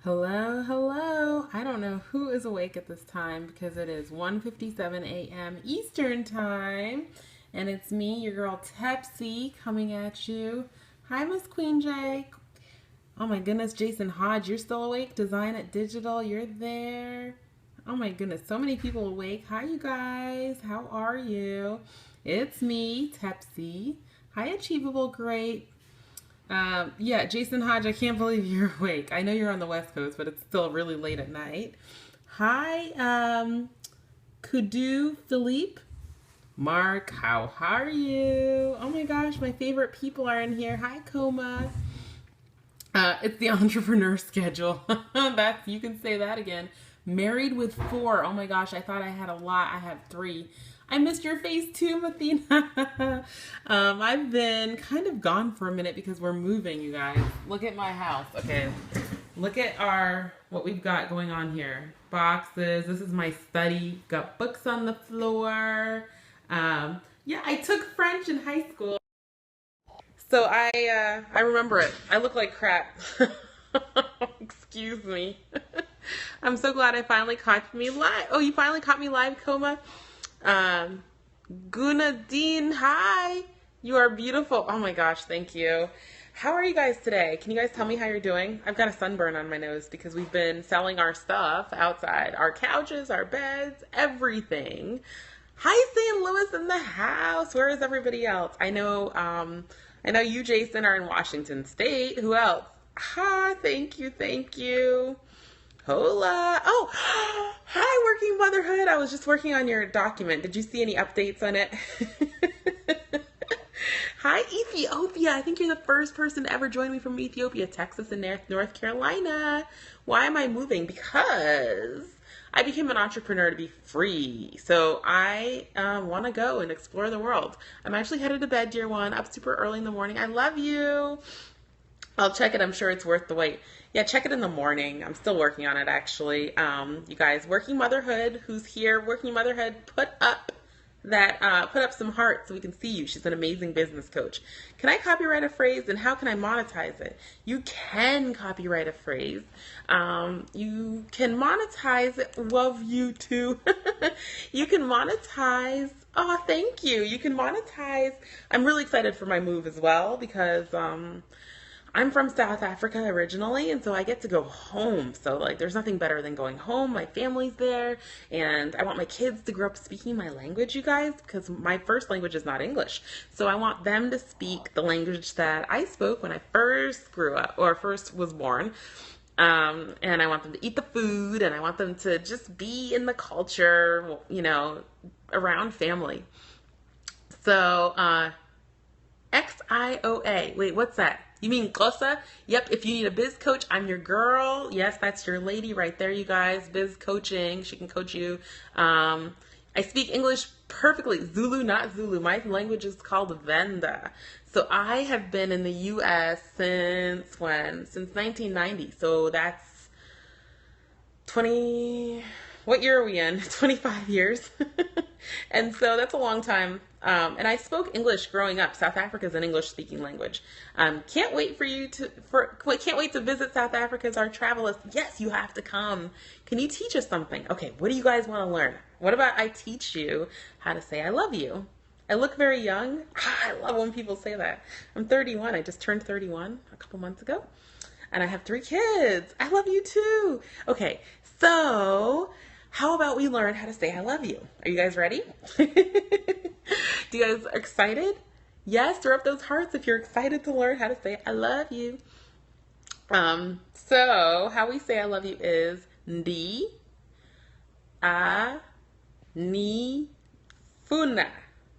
Hello, hello. I don't know who is awake at this time because it is 1:57 a.m. Eastern Time. And it's me, your girl Tepsii, coming at you. Hi, Miss Queen J. Oh my goodness, Jason Hodge, you're still awake? Design It Digital, you're there. Oh my goodness, so many people awake. Hi, you guys. How are you? It's me, Tepsii. Hi, Achievable Great. Yeah, Jason Hodge, I can't believe you're awake. I know you're on the West Coast, but it's still really late at night. Hi, Kudu Philippe. Mark, how are you? Oh my gosh, my favorite people are in here. Hi, Coma. It's the entrepreneur schedule. That's you can say that again. Married with four. Oh my gosh, I thought I had a lot. I have three. I missed your face too, Mathina. I've been kind of gone for a minute because we're moving, you guys. Look at my house. Okay. Look at what we've got going on here. Boxes. This is my study. Got books on the floor. Yeah, I took French in high school. So I remember it. I look like crap. Excuse me. I'm so glad I finally caught me live. Oh, you finally caught me live, Coma? Um, Gunadine, hi. You are beautiful. Oh my gosh, thank you. How are you guys today? Can you guys tell me how you're doing? I've got a sunburn on my nose because we've been selling our stuff outside. Our couches, our beds, everything. Hi, St. Louis in the house. Where is everybody else? I know you, Jason, are in Washington State. Who else? Ha, thank you, thank you. Hola. Oh, hi, Working Motherhood. I was just working on your document. Did you see any updates on it? Hi, Ethiopia. I think you're the first person to ever join me from Ethiopia, Texas, and North Carolina. Why am I moving? Because I became an entrepreneur to be free. So I want to go and explore the world. I'm actually headed to bed, dear one, up super early in the morning. I love you. I'll check it. I'm sure it's worth the wait. Yeah, check it in the morning. I'm still working on it, actually. You guys, Working Motherhood, who's here? Working Motherhood, put up some hearts so we can see you. She's an amazing business coach. Can I copyright a phrase, and how can I monetize it? You can copyright a phrase. You can monetize it. Love you too. You can monetize. Oh, thank you. You can monetize. I'm really excited for my move as well because I'm from South Africa originally, and so I get to go home. So, like, there's nothing better than going home. My family's there, and I want my kids to grow up speaking my language, you guys, because my first language is not English. So I want them to speak the language that I spoke when I first grew up, or first was born. And I want them to eat the food, and I want them to just be in the culture, around family. So, XIOA. Wait, what's that? You mean Kosa? Yep, if you need a biz coach, I'm your girl. Yes, that's your lady right there, you guys. Biz coaching. She can coach you. I speak English perfectly. Zulu, not Zulu. My language is called Venda. So I have been in the U.S. since when? Since 1990. So that's 20, what year are we in? 25 years. And so that's a long time. And I spoke English growing up. South Africa is an English speaking language. Can't wait can't wait to visit South Africa as our travelers. Yes, you have to come. Can you teach us something? Okay, what do you guys want to learn? What about I teach you how to say I love you? I look very young. I love when people say that. I'm 31. I just turned 31 a couple months ago. And I have 3 kids. I love you too. Okay, so how about we learn how to say I love you? Are you guys ready? Do you guys excited? Yes, throw up those hearts if you're excited to learn how to say I love you. So how we say I love you is ndi a ni funa.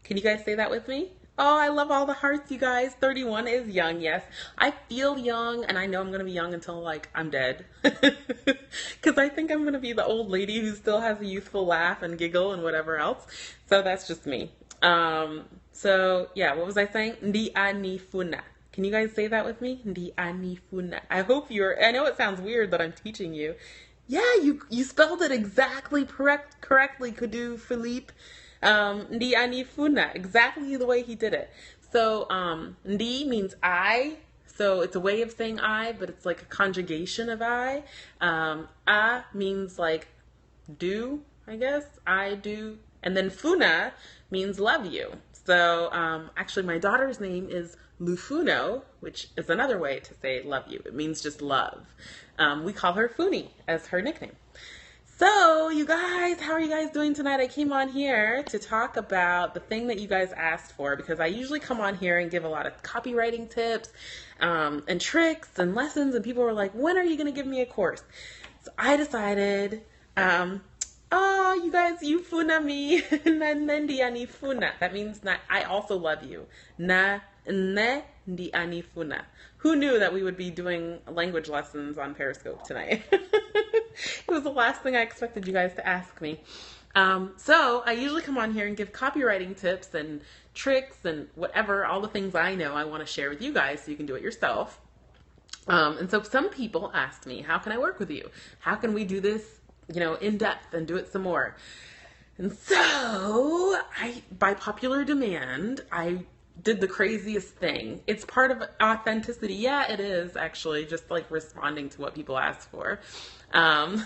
Can you guys say that with me? Oh, I love all the hearts, you guys. 31 is young, yes. I feel young, and I know I'm going to be young until, like, I'm dead. Because I think I'm going to be the old lady who still has a youthful laugh and giggle and whatever else. So that's just me. So, yeah, what was I saying? Ndi anifuna. Can you guys say that with me? Ndi anifuna. I know it sounds weird that I'm teaching you. Yeah, you spelled it exactly correctly, Kudu Philippe. Ndi anifuna, exactly the way he did it. So, ndi means I, So it's a way of saying I, but it's like a conjugation of I. A means like do, I guess. I do. And then Funa means love you. So actually my daughter's name is Lufuno, which is another way to say love you. It means just love. We call her Funi as her nickname. So you guys, how are you guys doing tonight? I came on here to talk about the thing that you guys asked for, because I usually come on here and give a lot of copywriting tips and tricks and lessons, and people were like, when are you going to give me a course? So I decided, oh, you guys, you funa mi, na nendiani funa. That means I also love you. Na nendiani funa. Who knew that we would be doing language lessons on Periscope tonight? It was the last thing I expected you guys to ask me. So I usually come on here and give copywriting tips and tricks and whatever, all the things I know I want to share with you guys so you can do it yourself. And so some people asked me, how can I work with you? How can we do this, in depth and do it some more? And so by popular demand, I did the craziest thing. It's part of authenticity. Yeah, it is actually just like responding to what people ask for. And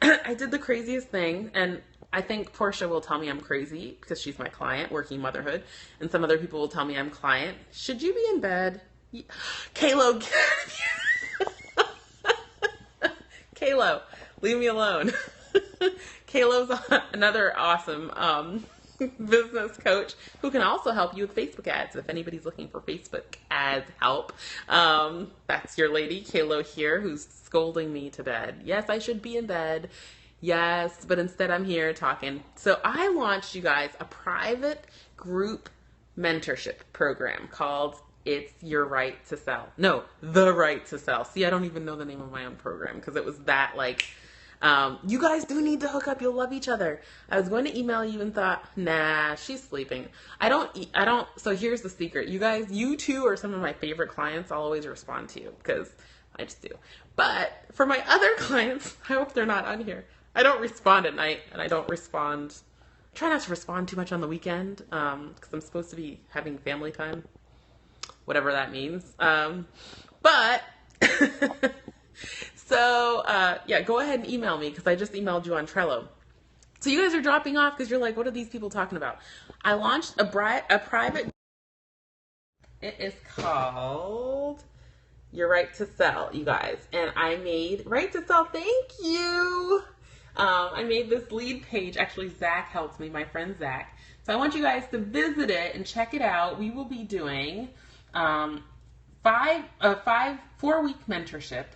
I did the craziest thing, and I think Portia will tell me I'm crazy because she's my client, working motherhood, and some other people will tell me I'm client. Should you be in bed? Kalo, Kalo, leave me alone. Kalo's another awesome business coach who can also help you with Facebook ads. If anybody's looking for Facebook ads help, that's your lady, Kalo here, who's scolding me to bed. Yes, I should be in bed. Yes, but instead I'm here talking. So I launched, you guys, a private group mentorship program called It's Your Right to Sell. No, The Right to Sell. See, I don't even know the name of my own program because it was that like, you guys do need to hook up. You'll love each other. I was going to email you and thought, nah, she's sleeping. I don't. So here's the secret. You guys, you two are some of my favorite clients. I'll always respond to you because I just do. But for my other clients, I hope they're not on here. I don't respond at night, and I don't respond. Try not to respond too much on the weekend because I'm supposed to be having family time, whatever that means. But so yeah, go ahead and email me because I just emailed you on Trello. So you guys are dropping off because you're like, what are these people talking about? I launched a private. It is called Your Right to Sell, you guys. And I made Right to Sell. Thank you. I made this lead page. Actually, Zach helped me, my friend Zach. So I want you guys to visit it and check it out. We will be doing 4-week mentorship.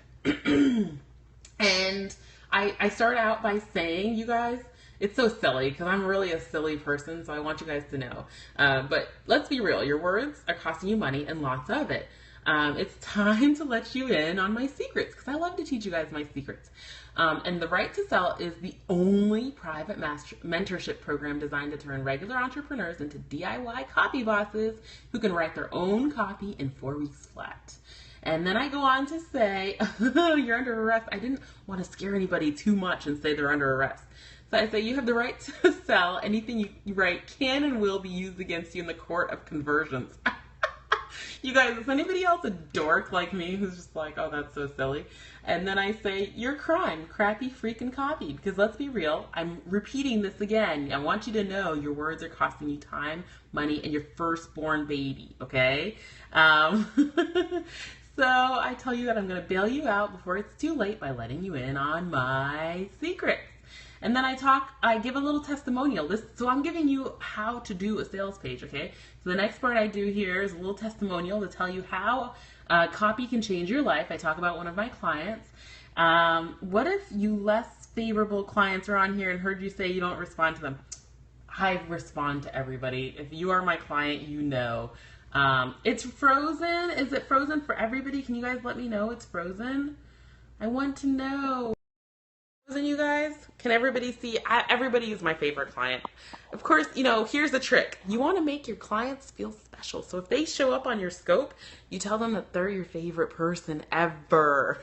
And I start out by saying, you guys, it's so silly because I'm really a silly person, so I want you guys to know. But let's be real. Your words are costing you money and lots of it. It's time to let you in on my secrets because I love to teach you guys my secrets. And The Right to Sell is the only private mentorship program designed to turn regular entrepreneurs into DIY copy bosses who can write their own copy in 4 weeks flat. And then I go on to say, you're under arrest. I didn't want to scare anybody too much and say they're under arrest. So I say, you have the right to sell. Anything you write can and will be used against you in the court of conversions. You guys, is anybody else a dork like me who's just like, oh, that's so silly? And then I say, your crime, crappy freaking copy. Because let's be real, I'm repeating this again. I want you to know your words are costing you time, money, and your firstborn baby, okay? So I tell you that I'm going to bail you out before it's too late by letting you in on my secrets. And then I give a little testimonial. So I'm giving you how to do a sales page, okay? So the next part I do here is a little testimonial to tell you how copy can change your life. I talk about one of my clients. What if you less favorable clients are on here and heard you say you don't respond to them? I respond to everybody. If you are my client, you know. It's frozen. Is it frozen for everybody? Can you guys let me know it's frozen? I want to know. Frozen, you guys? Can everybody see? Everybody is my favorite client. Of course, here's the trick. You want to make your clients feel special. So if they show up on your scope, you tell them that they're your favorite person ever.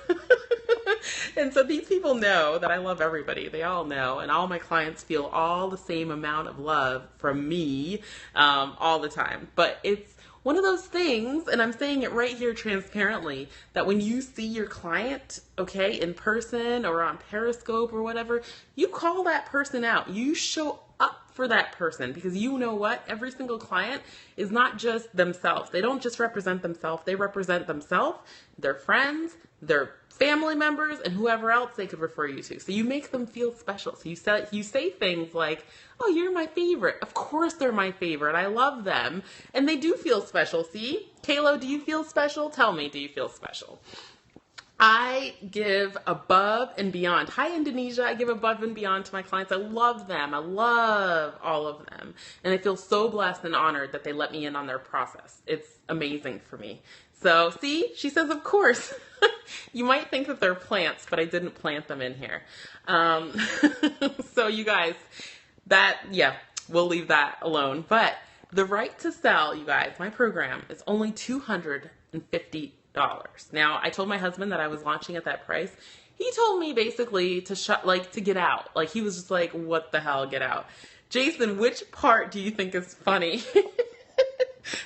And so these people know that I love everybody. They all know, and all my clients feel all the same amount of love from me all the time. But it's one of those things, and I'm saying it right here transparently, that when you see your client, okay, in person or on Periscope or whatever, you call that person out. You show up for that person, because you know what? Every single client is not just themselves. They don't just represent themselves. They represent themselves, their friends, their family members, and whoever else they could refer you to. So you make them feel special. So you say things like, oh, you're my favorite. Of course they're my favorite. I love them. And they do feel special. See? Kaylo, do you feel special? Tell me, do you feel special? I give above and beyond. Hi, Indonesia. I give above and beyond to my clients. I love them. I love all of them. And I feel so blessed and honored that they let me in on their process. It's amazing for me. So, see, she says, of course. You might think that they're plants, but I didn't plant them in here. So you guys, we'll leave that alone. But the right to sell, you guys, my program is only $250. Now, I told my husband that I was launching at that price. He told me basically to get out. Like, he was just like, what the hell, get out. Jason, which part do you think is funny?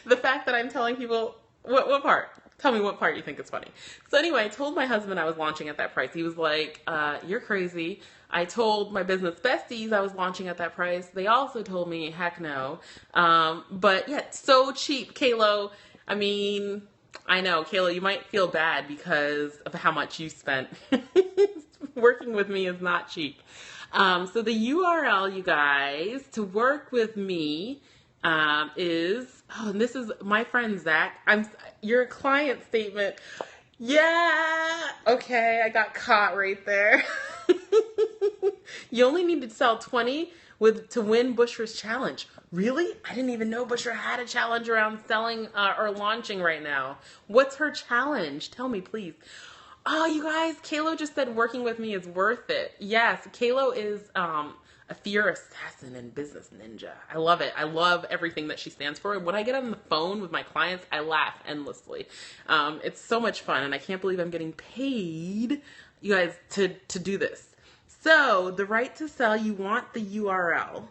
The fact that I'm telling people, what part? Tell me what part you think is funny. So anyway, I told my husband I was launching at that price. He was like, you're crazy. I told my business besties I was launching at that price. They also told me, heck no. But yeah, so cheap, Kaylo. I mean, I know, Kayla, you might feel bad because of how much you spent. Working with me is not cheap. So the URL, you guys, to work with me is, and this is my friend Zach. Your client statement. Yeah. Okay, I got caught right there. You only need to sell 20 to win Bushra's challenge. Really? I didn't even know Bushra had a challenge around selling or launching right now. What's her challenge? Tell me, please. Oh, you guys, Kaylo just said working with me is worth it. Yes, Kaylo is a fear assassin and business ninja. I love it. I love everything that she stands for. And when I get on the phone with my clients, I laugh endlessly. It's so much fun, and I can't believe I'm getting paid, you guys, to do this. So the right to sell, you want the URL.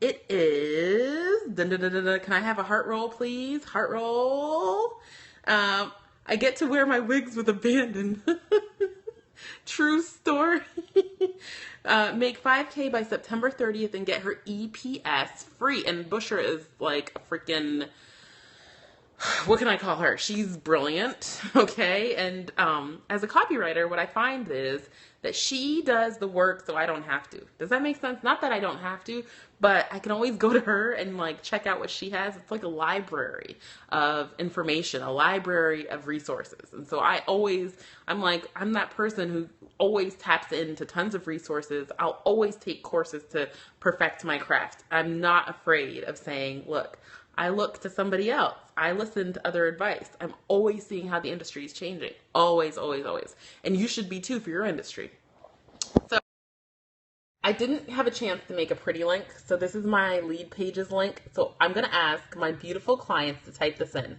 It is, can I have a heart roll, please? Heart roll. I get to wear my wigs with abandon. True story. Make 5K by September 30th and get her EPS free. And Bushra is like a freaking, what can I call her? She's brilliant, okay? And as a copywriter, what I find is that she does the work so I don't have to. Does that make sense? Not that I don't have to, but I can always go to her and like check out what she has. It's like a library of information, a library of resources. And so I'm that person who always taps into tons of resources. I'll always take courses to perfect my craft. I'm not afraid of saying, look, I look to somebody else. I listen to other advice. I'm always seeing how the industry is changing. Always, always, always. And you should be too for your industry. So I didn't have a chance to make a pretty link. So this is my lead pages link. So I'm going to ask my beautiful clients to type this in.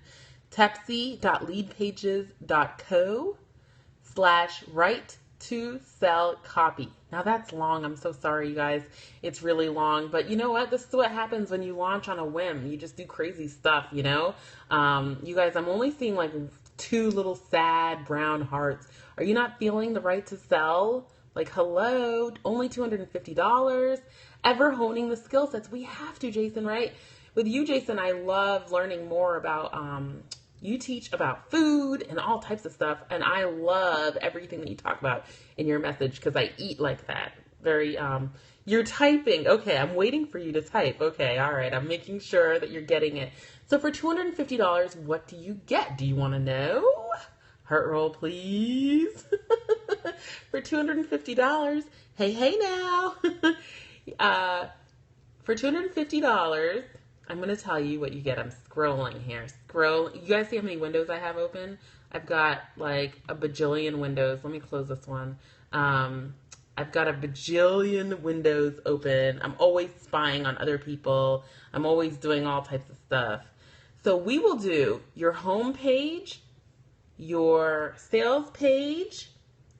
Tepsii.leadpages.co/right to sell copy. Now that's long. I'm so sorry, you guys. It's really long, but you know what? This is what happens when you launch on a whim. You just do crazy stuff, you know? You guys, I'm only seeing like 2 little sad brown hearts. Are you not feeling the right to sell? Like, hello, only $250. Ever honing the skill sets. We have to, Jason, right? With you, Jason, I love learning more about, you teach about food and all types of stuff, and I love everything that you talk about in your message because I eat like that. Very, you're typing. Okay, I'm waiting for you to type. Okay, all right, I'm making sure that you're getting it. So for $250, what do you get? Do you want to know? Heart roll, please. For $250, hey now. For $250, I'm going to tell you what you get. I'm scrolling here. You guys see how many windows I have open? I've got like a bajillion windows. Let me close this one. I've got a bajillion windows open. I'm always spying on other people. I'm always doing all types of stuff. So we will do your home page, your sales page,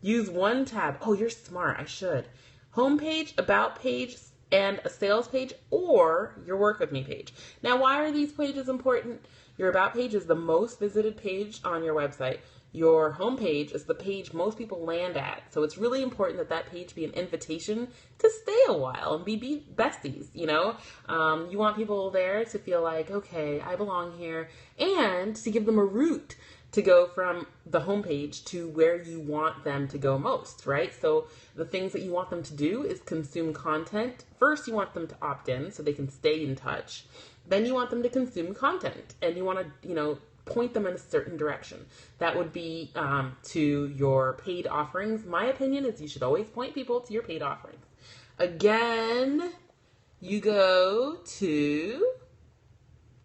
Use one tab. Oh, you're smart. I should. Homepage, about page, and a sales page, or your work with me page. Now, why are these pages important? Your about page is the most visited page on your website. Your homepage is the page most people land at. So it's really important that that page be an invitation to stay a while and be besties, you know? You want people there to feel like, okay, I belong here, and to give them a route to go from the homepage to where you want them to go most, right? So the things that you want them to do is consume content. First, you want them to opt in so they can stay in touch. Then you want them to consume content, and you want to, point them in a certain direction. That would be to your paid offerings. My opinion is you should always point people to your paid offerings. Again, you go to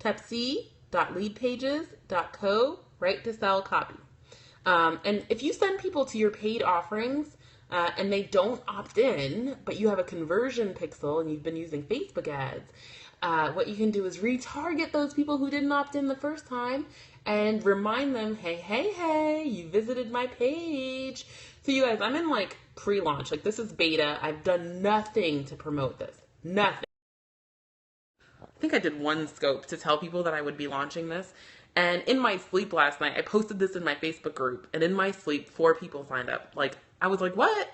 Tepsii.leadpages.co, right to sell copy. And if you send people to your paid offerings and they don't opt in, but you have a conversion pixel and you've been using Facebook ads, what you can do is retarget those people who didn't opt in the first time and remind them, hey, you visited my page. So you guys, I'm in like pre-launch. Like this is beta. I've done nothing to promote this. Nothing. I think I did one scope to tell people that I would be launching this. And in my sleep last night, I posted this in my Facebook group. And in my sleep, 4 people signed up. Like, I was like, what?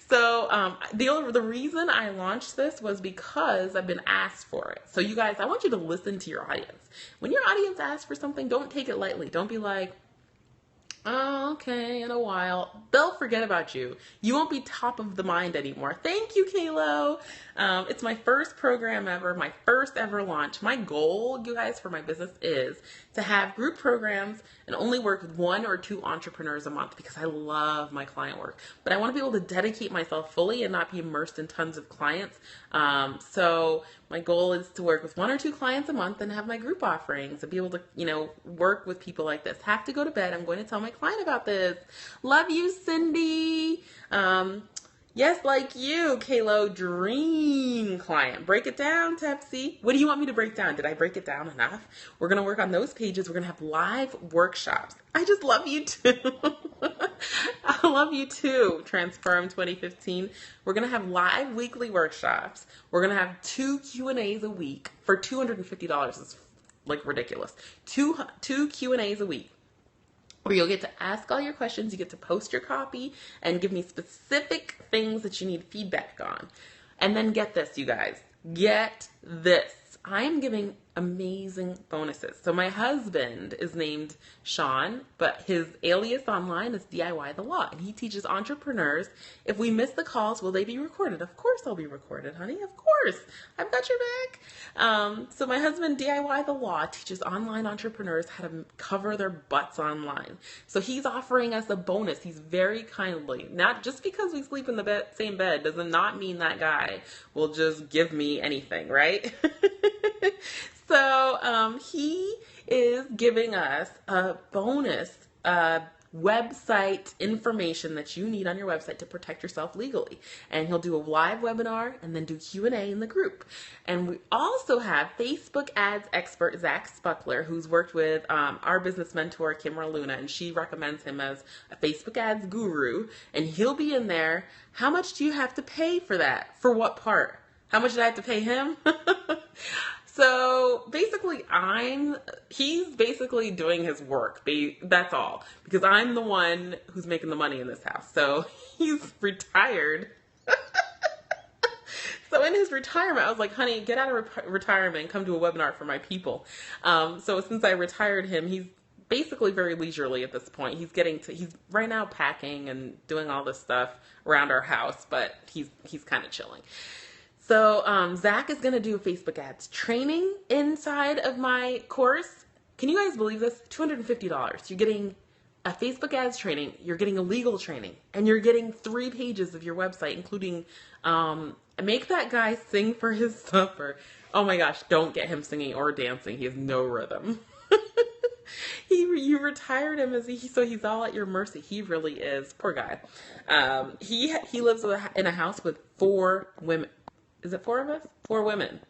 So the reason I launched this was because I've been asked for it. So you guys, I want you to listen to your audience. When your audience asks for something, don't take it lightly. Don't be like, oh, okay, in a while. They'll forget about you. You won't be top of the mind anymore. Thank you, Kalo. It's my first program ever, my first ever launch. My goal, you guys, for my business is to have group programs and only work with 1 or 2 entrepreneurs a month because I love my client work. But I want to be able to dedicate myself fully and not be immersed in tons of clients. So my goal is to work with 1 or 2 clients a month and have my group offerings and be able to, work with people like this. Have to go to bed. I'm going to tell my client about this. Love you, Cindy. Yes, like you, Kalo, dream client. Break it down, Tepsii. What do you want me to break down? Did I break it down enough? We're going to work on those pages. We're going to have live workshops. I just love you too. I love you too, Transform 2015. We're going to have live weekly workshops. We're going to have 2 Q&As a week for $250. It's like ridiculous. Two Q&As a week, where you'll get to ask all your questions, you get to post your copy, and give me specific things that you need feedback on. And then get this, you guys. Get this. I am giving amazing bonuses. So my husband is named Sean, but his alias online is DIY the Law, and he teaches entrepreneurs, if we miss the calls, will they be recorded? Of course they'll be recorded, honey. Of course. I've got your back. So my husband, DIY the Law, teaches online entrepreneurs how to cover their butts online. So he's offering us a bonus. He's very kindly, not just because we sleep in the same bed, does not mean that guy will just give me anything, right? So he is giving us a bonus website information that you need on your website to protect yourself legally. And he'll do a live webinar and then do Q&A in the group. And we also have Facebook ads expert Zach Spuckler, who's worked with our business mentor, Kimra Luna, and she recommends him as a Facebook ads guru. And he'll be in there. How much do you have to pay for that? For what part? How much did I have to pay him? So basically he's basically doing his work. That's all. Because I'm the one who's making the money in this house. So he's retired. So in his retirement, I was like, honey, get out of retirement and come do a webinar for my people. So since I retired him, he's basically very leisurely at this point. He's right now packing and doing all this stuff around our house, but he's kind of chilling. So Zach is going to do a Facebook ads training inside of my course. Can you guys believe this? $250. You're getting a Facebook ads training, you're getting a legal training, and you're getting 3 pages of your website, including make that guy sing for his supper. Oh my gosh, don't get him singing or dancing. He has no rhythm. You retired him so he's all at your mercy. He really is. Poor guy. He lives in a house with 4 women. Is it 4 of us? 4 women.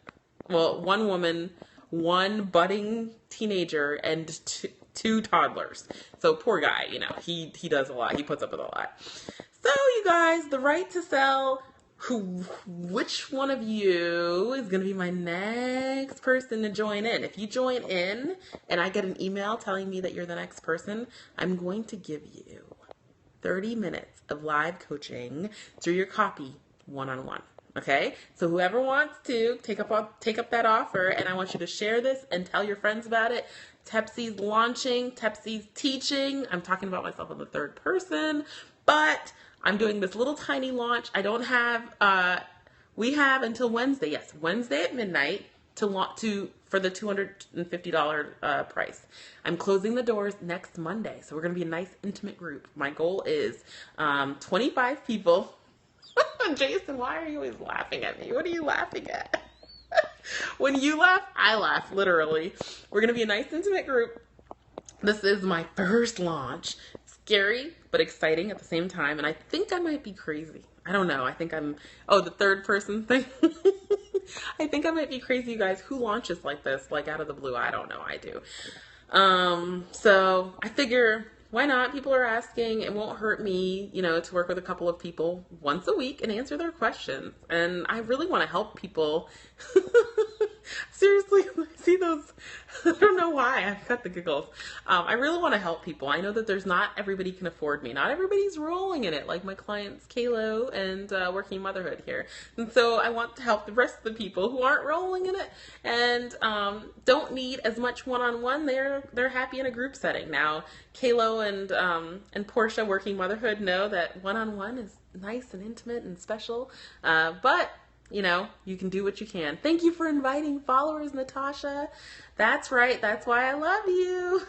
Well, 1 woman, 1 budding teenager, and 2 toddlers. So poor guy, you know, he does a lot. He puts up with a lot. So you guys, the right to sell, which one of you is going to be my next person to join in? If you join in and I get an email telling me that you're the next person, I'm going to give you 30 minutes of live coaching through your copy one-on-one. Okay, so whoever wants to take up that offer, and I want you to share this and tell your friends about it. Tepsii's launching, Tepsii's teaching. I'm talking about myself in the third person, but I'm doing this little tiny launch. I don't have, we have until Wednesday. Yes, Wednesday at midnight for the $250 price. I'm closing the doors next Monday, so we're going to be a nice intimate group. My goal is 25 people. Jason, why are you always laughing at me? What are you laughing at? When you laugh, I laugh, literally. We're going to be a nice intimate group. This is my first launch. Scary, but exciting at the same time. And I think I might be crazy. I don't know. I think the third person thing. I think I might be crazy, you guys. Who launches like this, like out of the blue? I don't know. I do. So I figure, why not? People are asking. It won't hurt me, you know, to work with a couple of people once a week and answer their questions. And I really want to help people. Seriously, see those? I don't know why. I've got the giggles. I really want to help people. I know that not everybody can afford me. Not everybody's rolling in it, like my clients, Kalo and Working Motherhood here. And so I want to help the rest of the people who aren't rolling in it and don't need as much one-on-one. They're happy in a group setting. Now, Kalo and Portia, Working Motherhood, know that one-on-one is nice and intimate and special, but you know, you can do what you can. Thank you for inviting followers, Natasha. That's right. That's why I love you.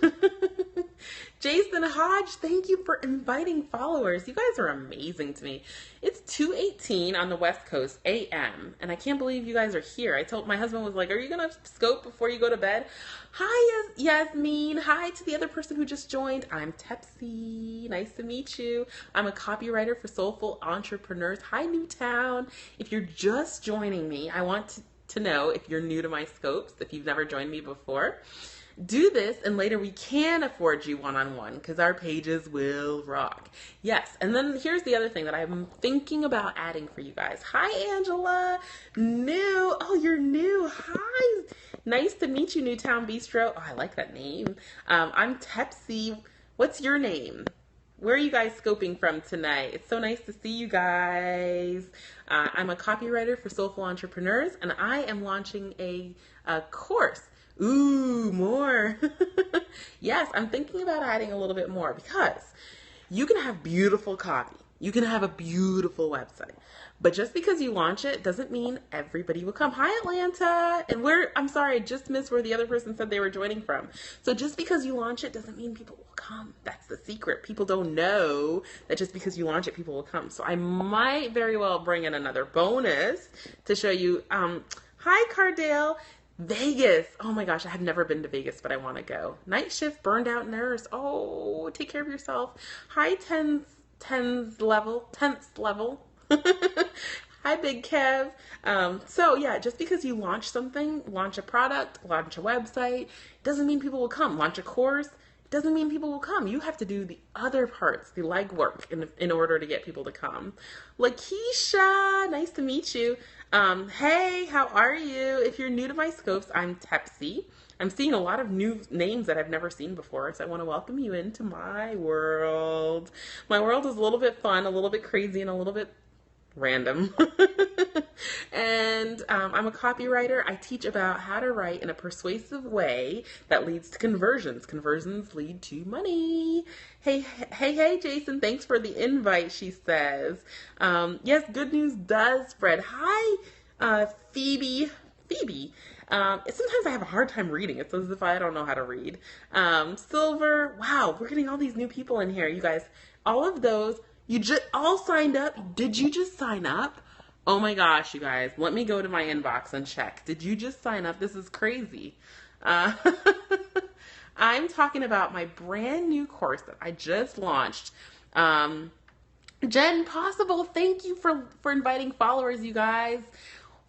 Jason Hodge, thank you for inviting followers. You guys are amazing to me. It's 2:18 on the West Coast AM, and I can't believe you guys are here. My husband was like, are you going to scope before you go to bed? Hi, Yasmin. Hi to the other person who just joined. I'm Tepsii. Nice to meet you. I'm a copywriter for Soulful Entrepreneurs. Hi, Newtown. If you're just joining me, I want to know if you're new to my scopes, if you've never joined me before. Do this, and later we can afford you one-on-one because our pages will rock. Yes, and then here's the other thing that I'm thinking about adding for you guys. Hi, Angela. New. Oh, you're new. Hi. Nice to meet you, Newtown Bistro. Oh, I like that name. I'm Tepsii. What's your name? Where are you guys scoping from tonight? It's so nice to see you guys. I'm a copywriter for Soulful Entrepreneurs, and I am launching a course. Ooh, more. Yes, I'm thinking about adding a little bit more because you can have beautiful copy. You can have a beautiful website. But just because you launch it doesn't mean everybody will come. Hi, Atlanta. And I'm sorry, I just missed where the other person said they were joining from. So just because you launch it doesn't mean people will come. That's the secret. People don't know that just because you launch it, people will come. So I might very well bring in another bonus to show you. Hi, Cardale. Vegas. Oh my gosh, I have never been to Vegas, but I want to go. Night shift, burned out nurse. Oh, take care of yourself. Hi, 10th level. Hi, Big Kev. So yeah, just because you launch something, launch a product, launch a website, doesn't mean people will come. Launch a course, doesn't mean people will come. You have to do the other parts, the legwork in order to get people to come. Lakeisha, nice to meet you. Hey, how are you? If you're new to my scopes, I'm Tepsii. I'm seeing a lot of new names that I've never seen before, so I want to welcome you into my world. My world is a little bit fun, a little bit crazy, and a little bit random. And I'm a copywriter. I teach about how to write in a persuasive way that leads to conversions. Conversions lead to money. Hey, Jason, thanks for the invite, she says. Yes, good news does spread. Hi, Phoebe. Sometimes I have a hard time reading. It's as if I don't know how to read. Silver. Wow, we're getting all these new people in here. You guys, all of those, you just all signed up. Did you just sign up? Oh my gosh, you guys, let me go to my inbox and check. Did you just sign up? This is crazy. I'm talking about my brand new course that I just launched. Jen Possible, thank you for inviting followers, you guys.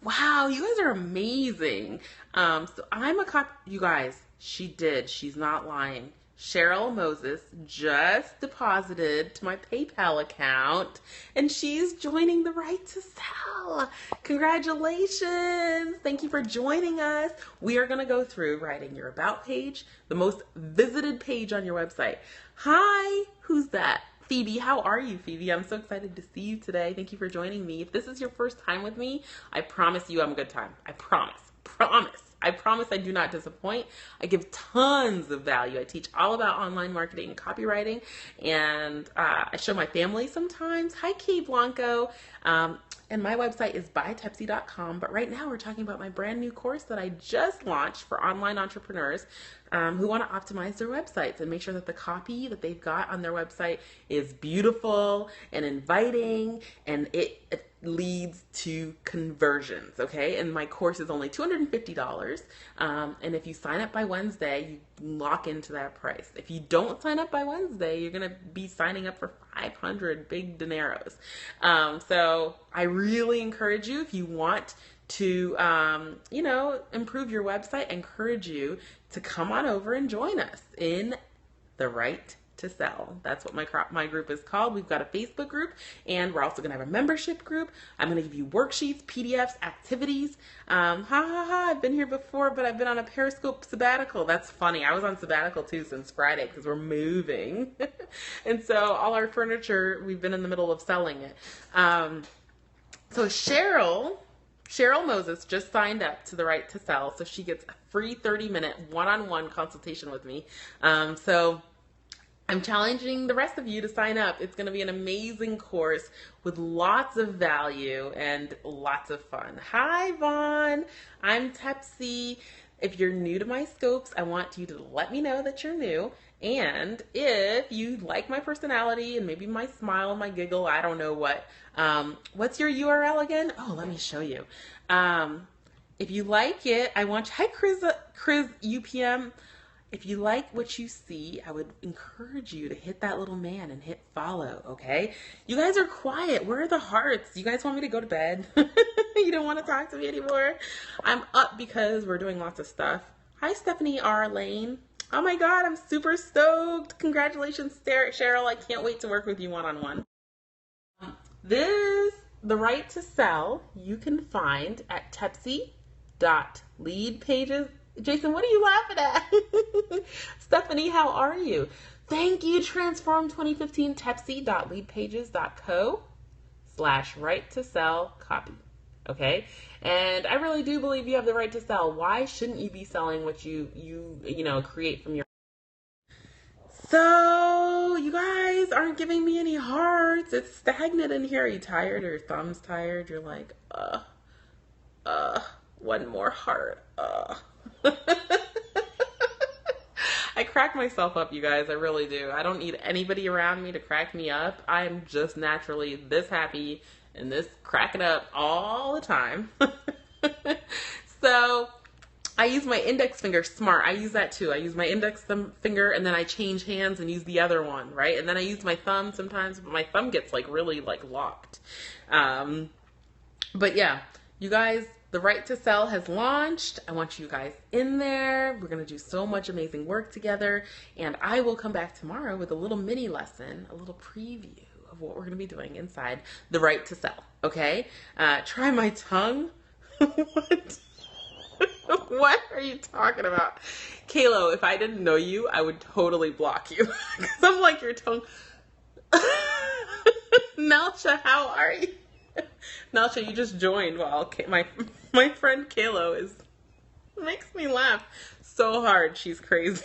Wow, you guys are amazing. So I'm a you guys, she's not lying. Cheryl Moses just deposited to my PayPal account, and she's joining the Right to Sell. Congratulations. Thank you for joining us. We are going to go through writing your about page, the most visited page on your website. Hi, who's that? Phoebe, how are you, Phoebe? I'm so excited to see you today. Thank you for joining me. If this is your first time with me, I promise you I'm a good time. I promise. I promise I do not disappoint. I give tons of value. I teach all about online marketing and copywriting, and I show my family sometimes. Hi, Kate Blanco. And my website is bytepsii.com. But right now we're talking about my brand new course that I just launched for online entrepreneurs who want to optimize their websites and make sure that the copy that they've got on their website is beautiful and inviting, and it leads to conversions, okay? And my course is only $250. And if you sign up by Wednesday, you lock into that price. If you don't sign up by Wednesday, you're going to be signing up for 500 big dineros. So I really encourage you, if you want to, improve your website, I encourage you to come on over and join us in the Right to Sell. That's what my group is called. We've got a Facebook group, and we're also going to have a membership group. I'm going to give you worksheets, PDFs, activities. I've been here before, but I've been on a Periscope sabbatical. That's funny. I was on sabbatical too since Friday because we're moving. And so all our furniture, we've been in the middle of selling it. So Cheryl Moses just signed up to the Right to Sell, so she gets a free 30-minute one-on-one consultation with me. So I'm challenging the rest of you to sign up. It's going to be an amazing course with lots of value and lots of fun. Hi, Vaughn. I'm Tepsii. If you're new to my scopes, I want you to let me know that you're new. And if you like my personality and maybe my smile and my giggle, I don't know what's your URL again? Oh, let me show you. If you like it, hi, Chris UPM. If you like what you see, I would encourage you to hit that little man and hit follow, okay? You guys are quiet. Where are the hearts? You guys want me to go to bed? You don't want to talk to me anymore? I'm up because we're doing lots of stuff. Hi, Stephanie R. Lane. Oh my God, I'm super stoked. Congratulations, Cheryl. I can't wait to work with you one-on-one. The Right to Sell, you can find at tepsii.leadpages. Jason, what are you laughing at? Stephanie, how are you? Thank you, Transform 2015, tepsii.leadpages.co/right to sell copy. Okay? And I really do believe you have the right to sell. Why shouldn't you be selling what you create from your... So, you guys aren't giving me any hearts. It's stagnant in here. Are you tired? Or your thumb's tired? You're like, one more heart. I crack myself up, you guys. I really do. I don't need anybody around me to crack me up. I'm just naturally this happy and this cracking up all the time. So I use my index finger. Smart. I use that too. I use my index finger, and then I change hands and use the other one, right? And then I use my thumb sometimes, but my thumb gets really locked. But yeah, you guys, the Right to Sell has launched. I want you guys in there. We're going to do so much amazing work together. And I will come back tomorrow with a little mini lesson, a little preview of what we're going to be doing inside the Right to Sell. Okay? Try my tongue. What? What are you talking about? Kalo, if I didn't know you, I would totally block you. Because I'm like your tongue. Nelsha, how are you? Nelsha, you just joined while my friend Kalo makes me laugh so hard. She's crazy.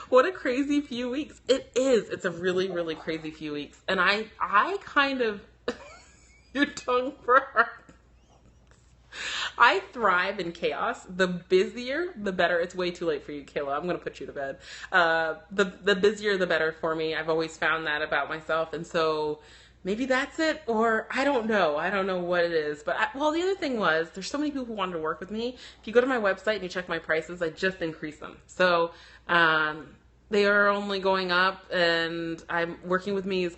What a crazy few weeks. It is. It's a really, really crazy few weeks. And I kind of, your tongue hurts. I thrive in chaos. The busier, the better. It's way too late for you, Kayla. I'm going to put you to bed. The busier, the better for me. I've always found that about myself. And so maybe that's it, or I don't know. I don't know what it is. But the other thing was, there's so many people who wanted to work with me. If you go to my website and you check my prices, I just increased them. So they are only going up, and I'm working with me is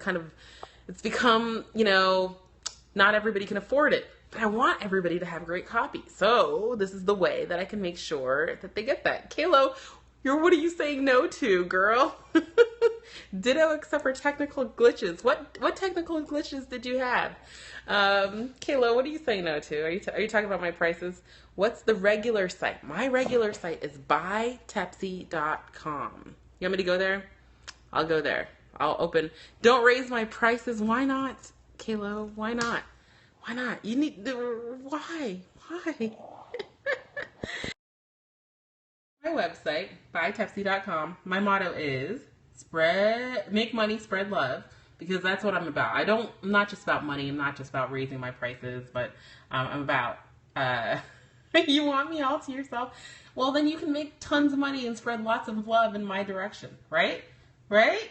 it's become, not everybody can afford it. But I want everybody to have great copy. So this is the way that I can make sure that they get that. Kalo, What are you saying no to, girl? Ditto, except for technical glitches. What technical glitches did you have? Kayla, what are you saying no to? Are you talking about my prices? What's the regular site? My regular site is buytepsii.com. You want me to go there? I'll go there. I'll open. Don't raise my prices. Why not, Kayla? Why not? Why not? You need. Why? Why? My website, buytepsii.com. My motto is make money, spread love, because that's what I'm about. I'm not just about money. I'm not just about raising my prices, but I'm about, you want me all to yourself? Well, then you can make tons of money and spread lots of love in my direction, right? Right?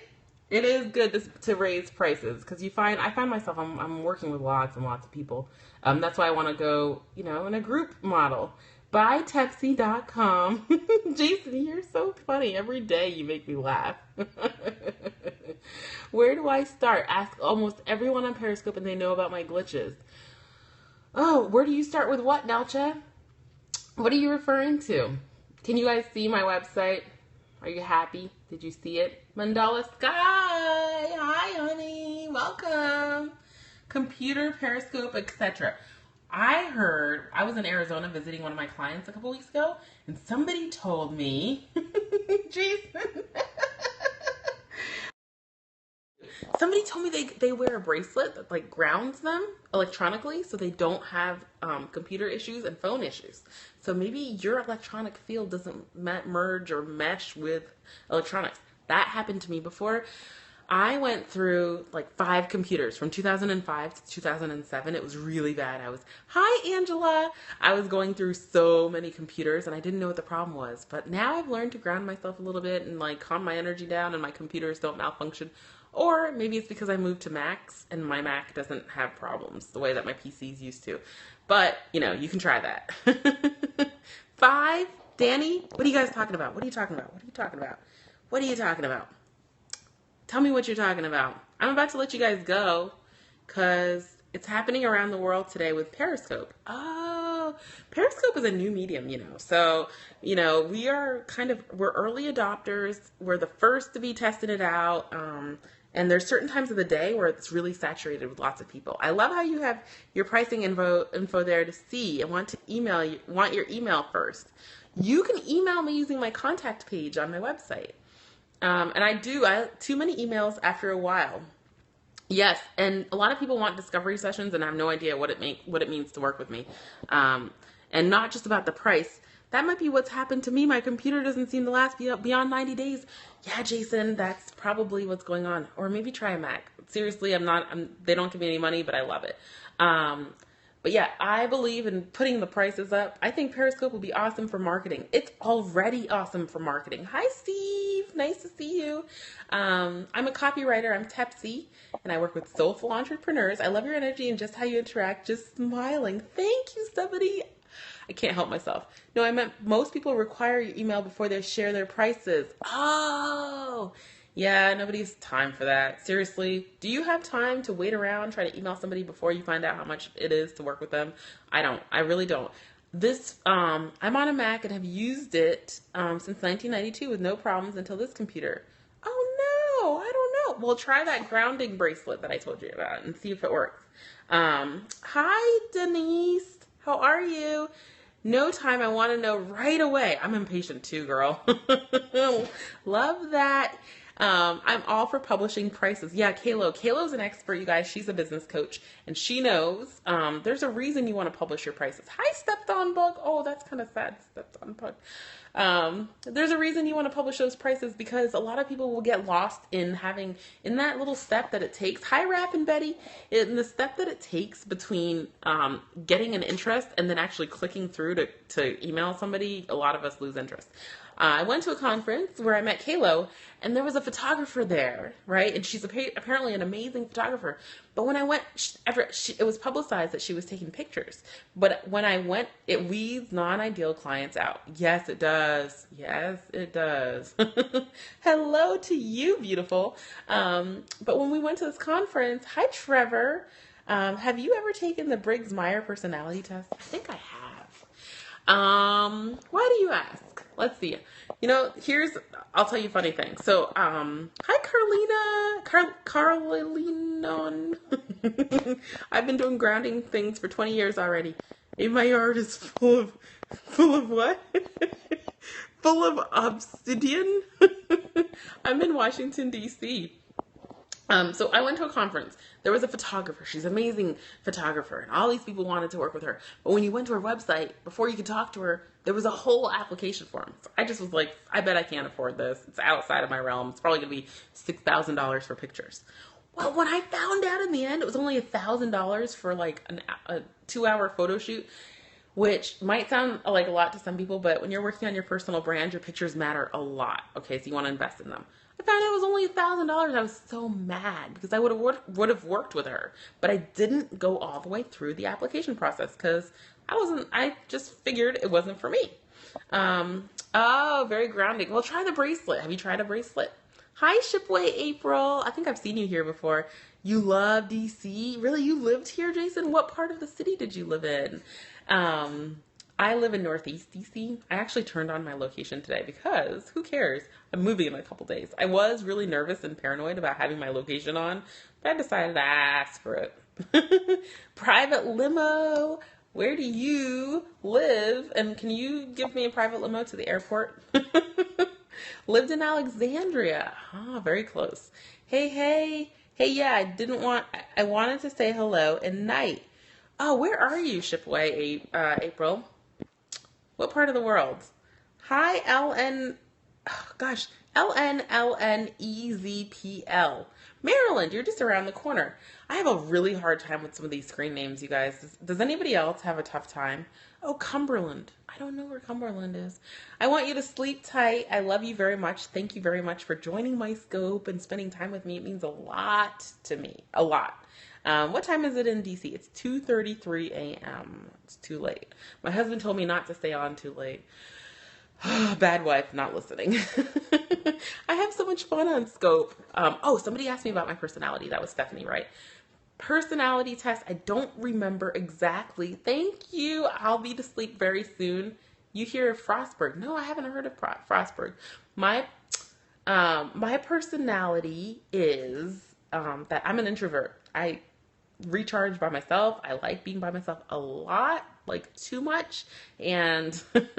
It is good to raise prices, because I find myself, I'm working with lots and lots of people. That's why I want to go, in a group model. Buytepsii.com. Jason, you're so funny. Every day you make me laugh. Where do I start? Ask almost everyone on Periscope and they know about my glitches. Oh, where do you start with what, Nelcha? What are you referring to? Can you guys see my website? Are you happy? Did you see it? Mandala Sky. Hi, honey. Welcome. Computer, Periscope, etc. I was in Arizona visiting one of my clients a couple weeks ago, and somebody told me, Jason, somebody told me they wear a bracelet that like grounds them electronically so they don't have computer issues and phone issues. So maybe your electronic field doesn't merge or mesh with electronics. That happened to me before. I went through like 5 computers from 2005 to 2007. It was really bad. Hi, Angela. I was going through so many computers and I didn't know what the problem was. But now I've learned to ground myself a little bit and like calm my energy down and my computers don't malfunction. Or maybe it's because I moved to Macs and my Mac doesn't have problems the way that my PCs used to. But, you can try that. 5, Danny, what are you guys talking about? What are you talking about? What are you talking about? What are you talking about? Tell me what you're talking about. I'm about to let you guys go because it's happening around the world today with Periscope. Oh, Periscope is a new medium, So, we're early adopters. We're the first to be testing it out. And there's certain times of the day where it's really saturated with lots of people. I love how you have your pricing info there to see. I want your email first. You can email me using my contact page on my website. And I have too many emails after a while. Yes, and a lot of people want discovery sessions and have no idea what it means to work with me. And not just about the price. That might be what's happened to me. My computer doesn't seem to last beyond 90 days. Yeah, Jason, that's probably what's going on. Or maybe try a Mac. Seriously, they don't give me any money, but I love it. But yeah, I believe in putting the prices up. I think Periscope will be awesome for marketing. It's already awesome for marketing. Hi, Steve. Nice to see you. I'm a copywriter. I'm Tepsii, and I work with soulful entrepreneurs. I love your energy and just how you interact. Just smiling. Thank you, somebody. I can't help myself. No, I meant most people require your email before they share their prices. Oh, yeah, nobody has time for that. Seriously, do you have time to wait around, try to email somebody before you find out how much it is to work with them? I don't. I really don't. I'm on a Mac and have used it since 1992 with no problems until this computer. Oh, no, I don't know. Well, try that grounding bracelet that I told you about and see if it works. Hi, Denise. How are you? No time. I want to know right away. I'm impatient too, girl. Love that. I'm all for publishing prices. Yeah, Kalo's an expert, you guys. She's a business coach, and she knows there's a reason you want to publish your prices. Hi, Stepped On Bug. Oh, that's kind of sad, Stepped On Bug. There's a reason you want to publish those prices because a lot of people will get lost in that little step that it takes. Hi, Rap and Betty. In the step that it takes between getting an interest and then actually clicking through to email somebody, a lot of us lose interest. I went to a conference where I met Kalo, and there was a photographer there, right? And she's apparently an amazing photographer. But when I went, it was publicized that she was taking pictures. But when I went, it weeds non-ideal clients out. Yes, it does. Yes, it does. Hello to you, beautiful. But when we went to this conference, hi, Trevor. Have you ever taken the Briggs-Meyer personality test? I think I have. Why do you ask? Let's see. I'll tell you a funny thing. So, hi Carolina. I've been doing grounding things for 20 years already. And my yard is full of what? Full of obsidian. I'm in Washington, D.C. So I went to a conference. There was a photographer. She's an amazing photographer. And all these people wanted to work with her. But when you went to her website, before you could talk to her, there was a whole application form. So I just was like, I bet I can't afford this. It's outside of my realm. It's probably going to be $6,000 for pictures. Well, when I found out in the end, it was only $1,000 for like a 2-hour photo shoot, which might sound like a lot to some people, but when you're working on your personal brand, your pictures matter a lot. Okay, so you want to invest in them. I found out it was only $1,000. I was so mad because I would have worked with her, but I didn't go all the way through the application process because I just figured it wasn't for me. Oh, very grounding. Well, try the bracelet. Have you tried a bracelet? Hi, Shipway April. I think I've seen you here before. You love DC? Really? You lived here, Jason? What part of the city did you live in? I live in Northeast DC. I actually turned on my location today because who cares? I'm moving in a couple days. I was really nervous and paranoid about having my location on, but I decided to ask for it. Private limo. Where do you live? And can you give me a private limo to the airport? Lived in Alexandria. Very close. Hey, yeah, I wanted to say hello and night. Oh, where are you, Shipway, April? What part of the world? Hi, LNLNEZPL. Maryland, you're just around the corner. I have a really hard time with some of these screen names, you guys. Does anybody else have a tough time? Oh, Cumberland. I don't know where Cumberland is. I want you to sleep tight. I love you very much. Thank you very much for joining my scope and spending time with me. It means a lot to me. A lot. What time is it in DC? It's 2:33 a.m. It's too late. My husband told me not to stay on too late. Bad wife, not listening. I have so much fun on Scope. Somebody asked me about my personality. That was Stephanie, right? Personality test. I don't remember exactly. Thank you. I'll be to sleep very soon. You hear of Frostburg? No, I haven't heard of Frostburg. My personality is that I'm an introvert. I recharge by myself. I like being by myself a lot, like too much. And when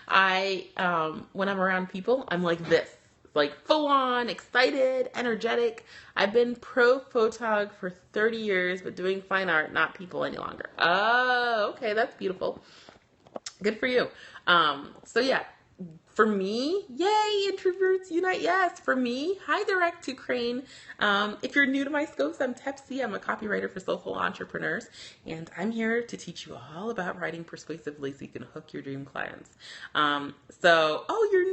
I'm around people, I'm like this, like full on, excited, energetic. I've been pro photog for 30 years, but doing fine art, not people any longer. Oh, okay. That's beautiful. Good for you. So yeah, for me, yay, introverts unite. Yes, for me, hi, Direct to Crane. If you're new to my scopes, I'm Tepsii. I'm a copywriter for social entrepreneurs, and I'm here to teach you all about writing persuasively so you can hook your dream clients. You're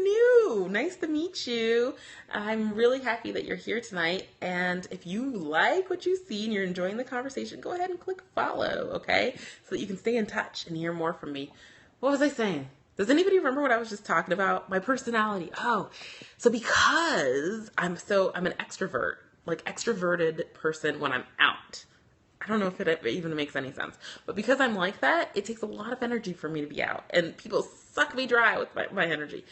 new. Nice to meet you. I'm really happy that you're here tonight, and if you like what you see and you're enjoying the conversation, go ahead and click follow, okay? So that you can stay in touch and hear more from me. What was I saying? Does anybody remember what I was just talking about? My personality. Oh, so because I'm an extrovert, like extroverted person when I'm out. I don't know if it even makes any sense, but because I'm like that, it takes a lot of energy for me to be out, and people suck me dry with my energy.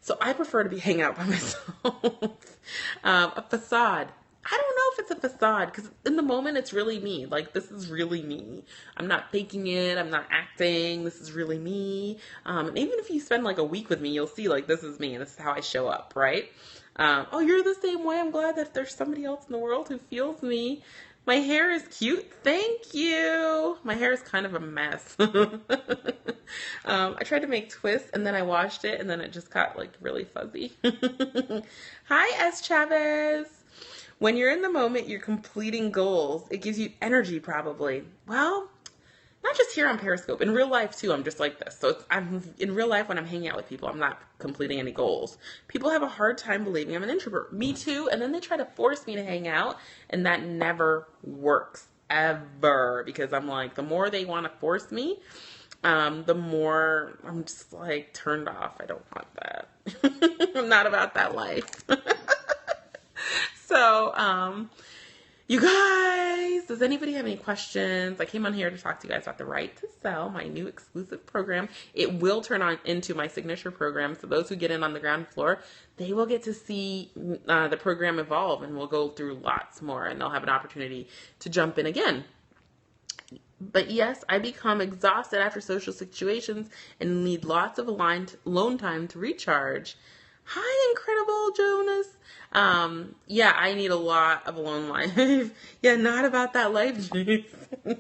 So I prefer to hang out by myself. A facade. I don't know if it's a facade because in the moment it's really me. Like, this is really me. I'm not faking it. I'm not acting. This is really me. And even if you spend like a week with me, you'll see like this is me. This is how I show up, right? You're the same way. I'm glad that there's somebody else in the world who feels me. My hair is cute. Thank you. My hair is kind of a mess. I tried to make twists and then I washed it and then it just got like really fuzzy. Hi, S. Chavez. When you're in the moment, you're completing goals. It gives you energy, probably. Well, not just here on Periscope. In real life, too, I'm just like this. So I'm in real life, when I'm hanging out with people, I'm not completing any goals. People have a hard time believing I'm an introvert. Me, too. And then they try to force me to hang out, and that never works, ever. Because I'm like, the more they want to force me, the more I'm just like turned off. I don't want that. I'm not about that life. So, You guys, does anybody have any questions? I came on here to talk to you guys about the Right to Sell, my new exclusive program. It will turn on into my signature program. So those who get in on the ground floor, they will get to see the program evolve, and we'll go through lots more, and they'll have an opportunity to jump in again. But yes, I become exhausted after social situations and need lots of alone time to recharge. Hi, Incredible Jonas. Yeah, I need a lot of alone life. Yeah, not about that life, Jason.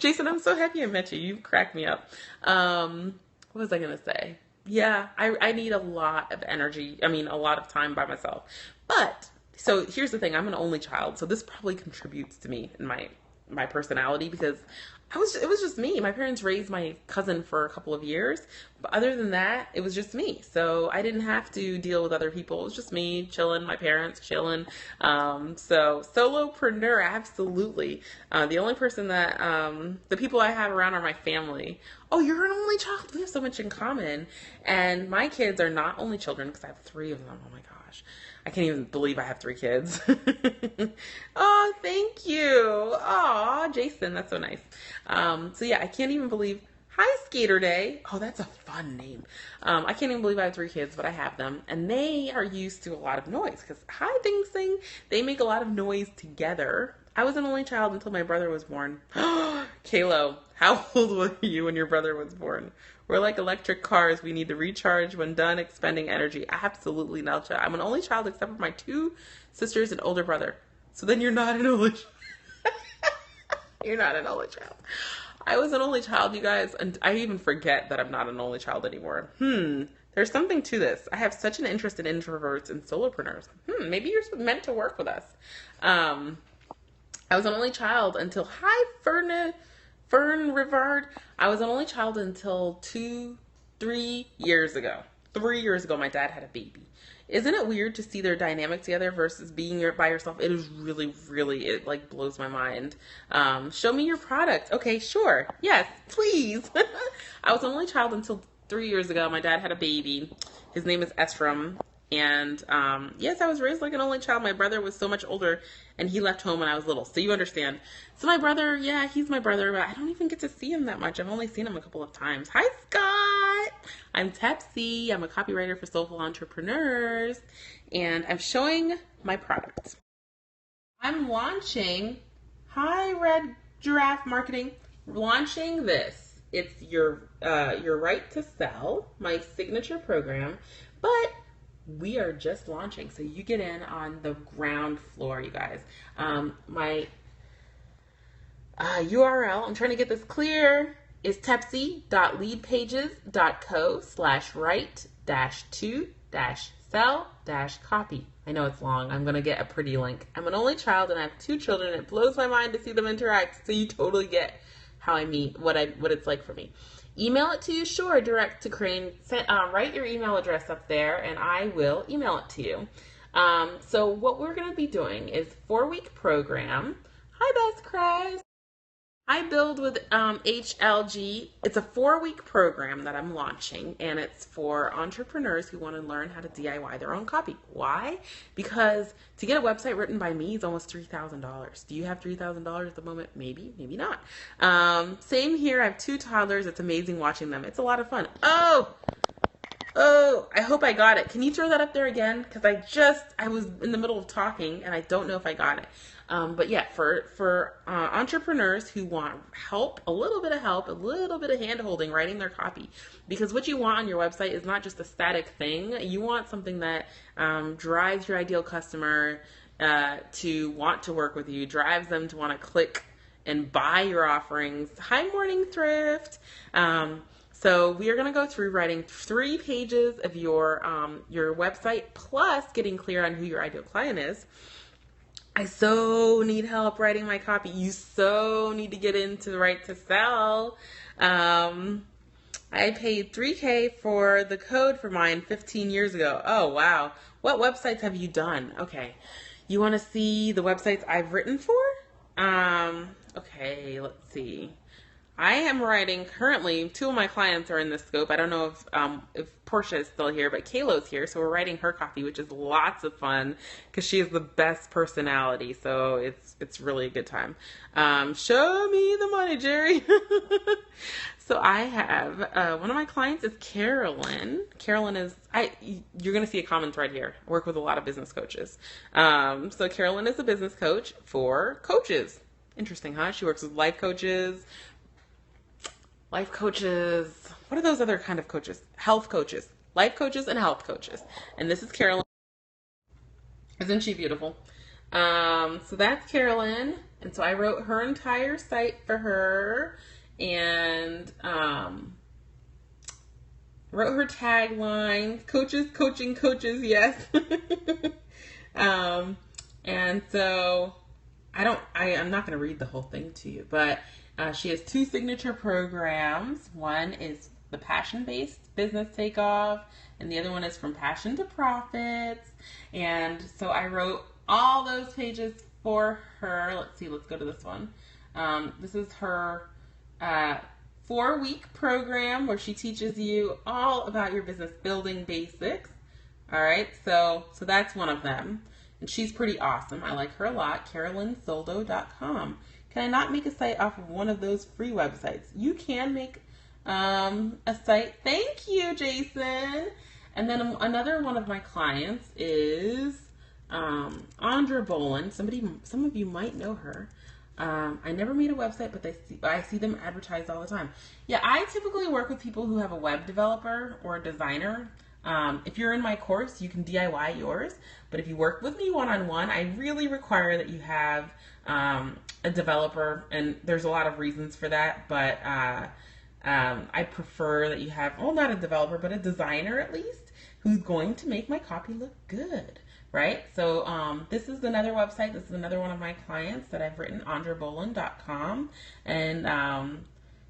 Jason, I'm so happy I met you. You cracked me up. What was I going to say? Yeah, I need a lot of energy. I mean, a lot of time by myself. But, so here's the thing. I'm an only child, so this probably contributes to me and my personality, because it was just me. My parents raised my cousin for a couple of years, but other than that, it was just me. So I didn't have to deal with other people. It was just me chilling, my parents chilling. So solopreneur, absolutely. The only person that, the people I have around are my family. Oh, you're an only child. We have so much in common. And my kids are not only children, because I have 3 of them. Oh my gosh. I can't even believe I have 3 kids. Oh, thank you. Aw, Jason, that's so nice. So yeah, I can't even believe. Hi, Skater Day. Oh, that's a fun name. I can't even believe I have 3 kids, but I have them, and they are used to a lot of noise because hi, Ding Sing, they make a lot of noise together. I was an only child until my brother was born. Kalo, how old were you when your brother was born? We're like electric cars. We need to recharge when done expending energy. Absolutely, Nelcha. I'm an only child except for my 2 sisters and older brother. So then you're not an only child. You're not an only child. I was an only child, you guys, and I even forget that I'm not an only child anymore. There's something to this. I have such an interest in introverts and solopreneurs. Maybe you're meant to work with us. I was an only child until, hi, Fern Rivard. I was an only child until 3 years ago. 3 years ago, my dad had a baby. Isn't it weird to see their dynamic together versus being by yourself? It is really, really, it like blows my mind. Show me your product. Okay, sure. Yes, please. I was an only child until 3 years ago. My dad had a baby. His name is Esram. And yes, I was raised like an only child. My brother was so much older, and he left home when I was little. So you understand. So my brother, yeah, he's my brother, but I don't even get to see him that much. I've only seen him a couple of times. Hi, Scott. I'm Tepsii. I'm a copywriter for Soulful Entrepreneurs, and I'm showing my product. I'm launching, hi, Red Giraffe Marketing, launching this. It's your Right to Sell, my signature program, but we are just launching, so you get in on the ground floor, you guys. My URL, I'm trying to get this clear, is tepsii.leadpages.co/right-to-sell-copy. I know it's long. I'm going to get a pretty link. I'm an only child and I have 2 children. It blows my mind to see them interact, so you totally get how I meet, what it's like for me. Email it to you, sure, direct to Crane. Write your email address up there, and I will email it to you. So what we're going to be doing is 4-week program. Hi, Best Chris. I build with HLG. It's a 4-week program that I'm launching, and it's for entrepreneurs who want to learn how to DIY their own copy. Why? Because to get a website written by me is almost $3,000. Do you have $3,000 at the moment? Maybe, maybe not. Same here. I have 2 toddlers. It's amazing watching them. It's a lot of fun. Oh, I hope I got it. Can you throw that up there again? Because I was in the middle of talking, and I don't know if I got it. But yeah, for entrepreneurs who want help, a little bit of hand-holding writing their copy. Because what you want on your website is not just a static thing. You want something that drives your ideal customer to want to work with you, drives them to want to click and buy your offerings. Hi, Morning Thrift. So we are going to go through writing 3 pages of your website, plus getting clear on who your ideal client is. I so need help writing my copy. You so need to get into the Right to Sell. I paid $3,000 for the code for mine 15 years ago. Oh, wow. What websites have you done? Okay. You want to see the websites I've written for? Okay, let's see. I am writing currently. Two of my clients are in this scope. I don't know if Portia is still here, but Kayla's here, so we're writing her copy, which is lots of fun because she has the best personality. So it's really a good time. Show me the money, Jerry. So I have one of my clients is Carolyn. Carolyn is you're gonna see a comment right here. I work with a lot of business coaches. So Carolyn is a business coach for coaches. Interesting, huh? She works with life coaches. What are those other kind of coaches? Health coaches, life coaches, and health coaches. And this is Carolyn. Isn't she beautiful? So that's Carolyn. And so I wrote her entire site for her and wrote her tagline, coaches, coaching, coaches, yes. And so I'm not going to read the whole thing to you, but she has two signature programs. One is the passion-based business takeoff, and the other one is from passion to profits. And so I wrote all those pages for her. Let's see, let's go to this one. This is her 4-week program where she teaches you all about your business building basics. All right, so that's one of them. And she's pretty awesome. I like her a lot. CarolynSoldo.com. Can I not make a site off of one of those free websites? You can make a site. Thank you, Jason. And then another one of my clients is Andra Bolin. Some of you might know her. I never made a website, but I see them advertised all the time. Yeah, I typically work with people who have a web developer or a designer. If you're in my course, you can DIY yours. But if you work with me one-on-one, I really require that you have a developer, and there's a lot of reasons for that, but I prefer that you have, well, not a developer, but a designer at least, who's going to make my copy look good, right? So this is another website. This is another one of my clients that I've written, andrabolin.com, and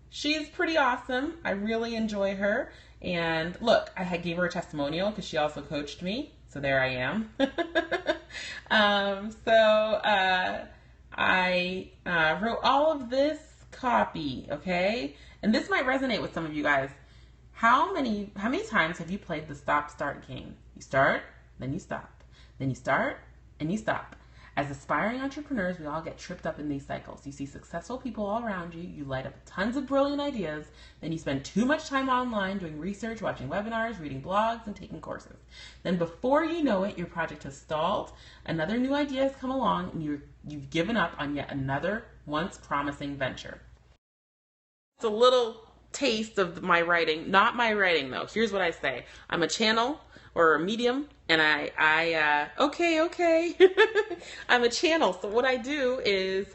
she's pretty awesome. I really enjoy her. And look, I gave her a testimonial because she also coached me. So there I am. I wrote all of this copy, okay? And this might resonate with some of you guys. How many times have you played the stop-start game? You start, then you stop. Then you start, and you stop. As aspiring entrepreneurs, we all get tripped up in these cycles. You see successful people all around you, you light up tons of brilliant ideas, then you spend too much time online doing research, watching webinars, reading blogs, and taking courses. Then before you know it, your project has stalled, another new idea has come along, and you've given up on yet another once promising venture. It's a little taste of my writing. Not my writing, though. Here's what I say. I'm a channel or a medium, and okay. I'm a channel. So what I do is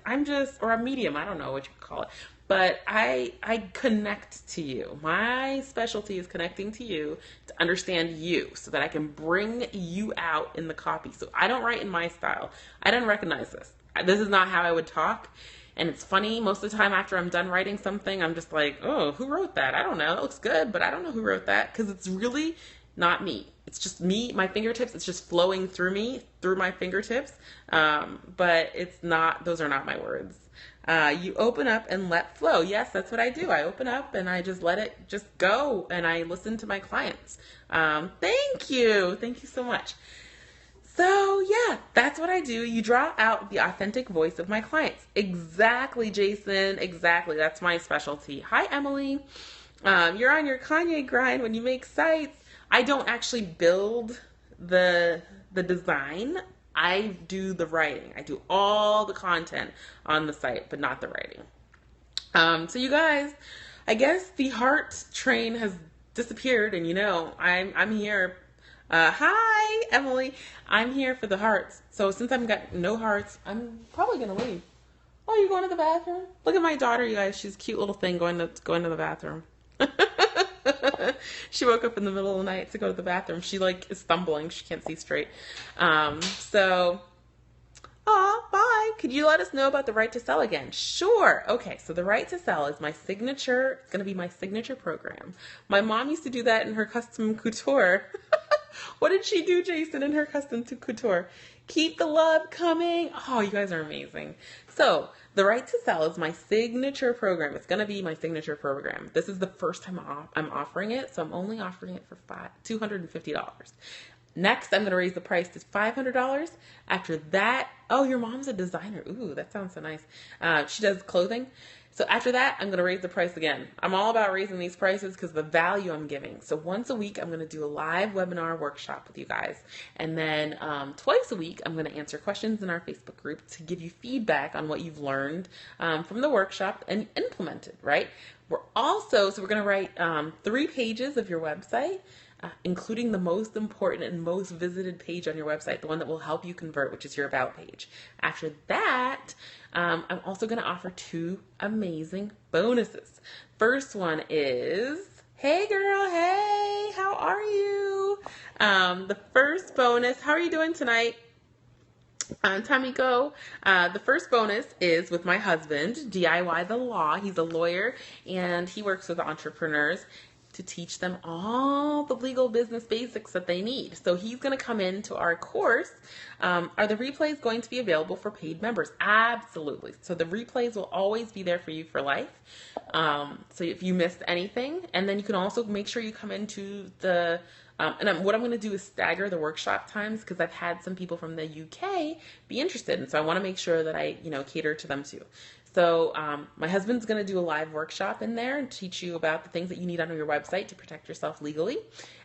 or a medium, I don't know what you call it, but I connect to you. My specialty is connecting to you to understand you so that I can bring you out in the copy. So I don't write in my style. I don't recognize this. This is not how I would talk. And it's funny, most of the time after I'm done writing something, I'm just like, oh, who wrote that? I don't know. It looks good, but I don't know who wrote that, because it's really not me. It's just me, my fingertips. It's just flowing through me, through my fingertips. But it's not, those are not my words. You open up and let flow. Yes, that's what I do. I open up and I just let it just go, and I listen to my clients. Thank you. Thank you so much. So yeah, that's what I do. You draw out the authentic voice of my clients. Exactly, Jason. Exactly. That's my specialty. Hi, Emily. You're on your Kanye grind when you make sites. I don't actually build the design. I do the writing. I do all the content on the site, but not the writing. So you guys, I guess the heart train has disappeared, and I'm here. Hi, Emily. I'm here for the hearts. So since I've got no hearts, I'm probably gonna leave. Oh, you're going to the bathroom? Look at my daughter, you guys. She's a cute little thing going to the bathroom. She woke up in the middle of the night to go to the bathroom. She is stumbling. She can't see straight. Bye. Could you let us know about the Right to Sell again? Sure. Okay, so the Right to Sell is my signature. It's going to be my signature program. My mom used to do that in her custom couture. What did she do, Jason, in her custom couture? Keep the love coming. Oh, you guys are amazing. So The Right to Sell is my signature program. It's going to be my signature program. This is the first time I'm offering it, so I'm only offering it for $250. Next, I'm going to raise the price to $500. After that, oh, your mom's a designer. Ooh, that sounds so nice. She does clothing. So after that, I'm going to raise the price again. I'm all about raising these prices because the value I'm giving. So once a week, I'm going to do a live webinar workshop with you guys. And then twice a week, I'm going to answer questions in our Facebook group to give you feedback on what you've learned from the workshop and implement it, right? We're going to write 3 pages of your website, including the most important and most visited page on your website, the one that will help you convert, which is your About page. After that, I'm also going to offer 2 amazing bonuses. First one is, hey girl, hey, how are you? The first bonus, how are you doing tonight? Tamiko, the first bonus is with my husband, DIY the Law. He's a lawyer and he works with entrepreneurs to teach them all the legal business basics that they need. So he's going to come into our course. Are the replays going to be available for paid members? Absolutely. So the replays will always be there for you for life. So if you missed anything, and then you can also make sure you come into the what I'm going to do is stagger the workshop times because I've had some people from the UK be interested. And so I want to make sure that I, cater to them too. So my husband's going to do a live workshop in there and teach you about the things that you need on your website to protect yourself legally.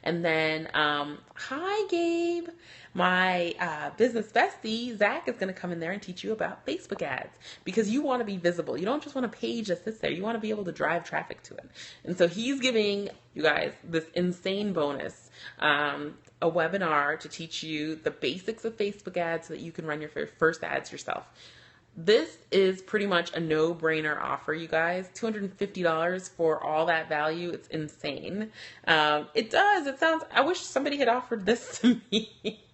And then, hi, Gabe. My business bestie, Zach, is going to come in there and teach you about Facebook ads because you want to be visible. You don't just want a page that sits there. You want to be able to drive traffic to it. And so he's giving you guys this insane bonus, a webinar to teach you the basics of Facebook ads so that you can run your first ads yourself. This is pretty much a no-brainer offer, you guys. $250 for all that value. It's insane. It sounds, I wish somebody had offered this to me.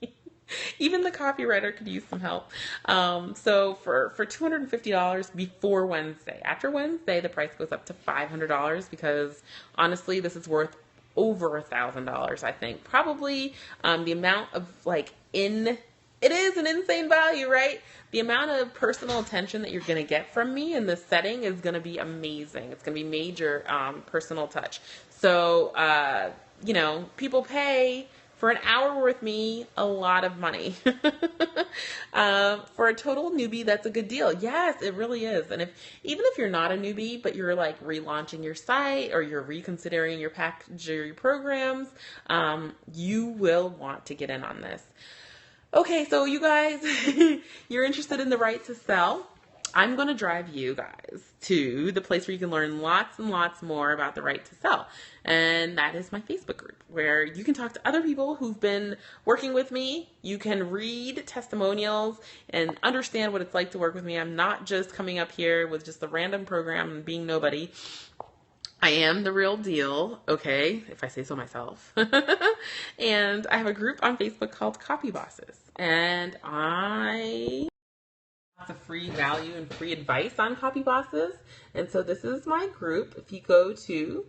Even the copywriter could use some help. So for $250 before Wednesday. After Wednesday, the price goes up to $500 because honestly, this is worth over $1,000, I think. Probably the amount of it is an insane value, right? The amount of personal attention that you're going to get from me in this setting is going to be amazing. It's going to be major personal touch. So, people pay for an hour with me a lot of money. For a total newbie, that's a good deal. Yes, it really is. And even if you're not a newbie, but you're like relaunching your site or you're reconsidering your package or your programs, you will want to get in on this. Okay, so you guys, you're interested in the right to sell. I'm going to drive you guys to the place where you can learn lots and lots more about the right to sell. And that is my Facebook group where you can talk to other people who've been working with me. You can read testimonials and understand what it's like to work with me. I'm not just coming up here with just a random program and being nobody. I am the real deal, okay, if I say so myself. And I have a group on Facebook called Copy Bosses. And I lots of free value and free advice on Copy Bosses. And so this is my group. If you go to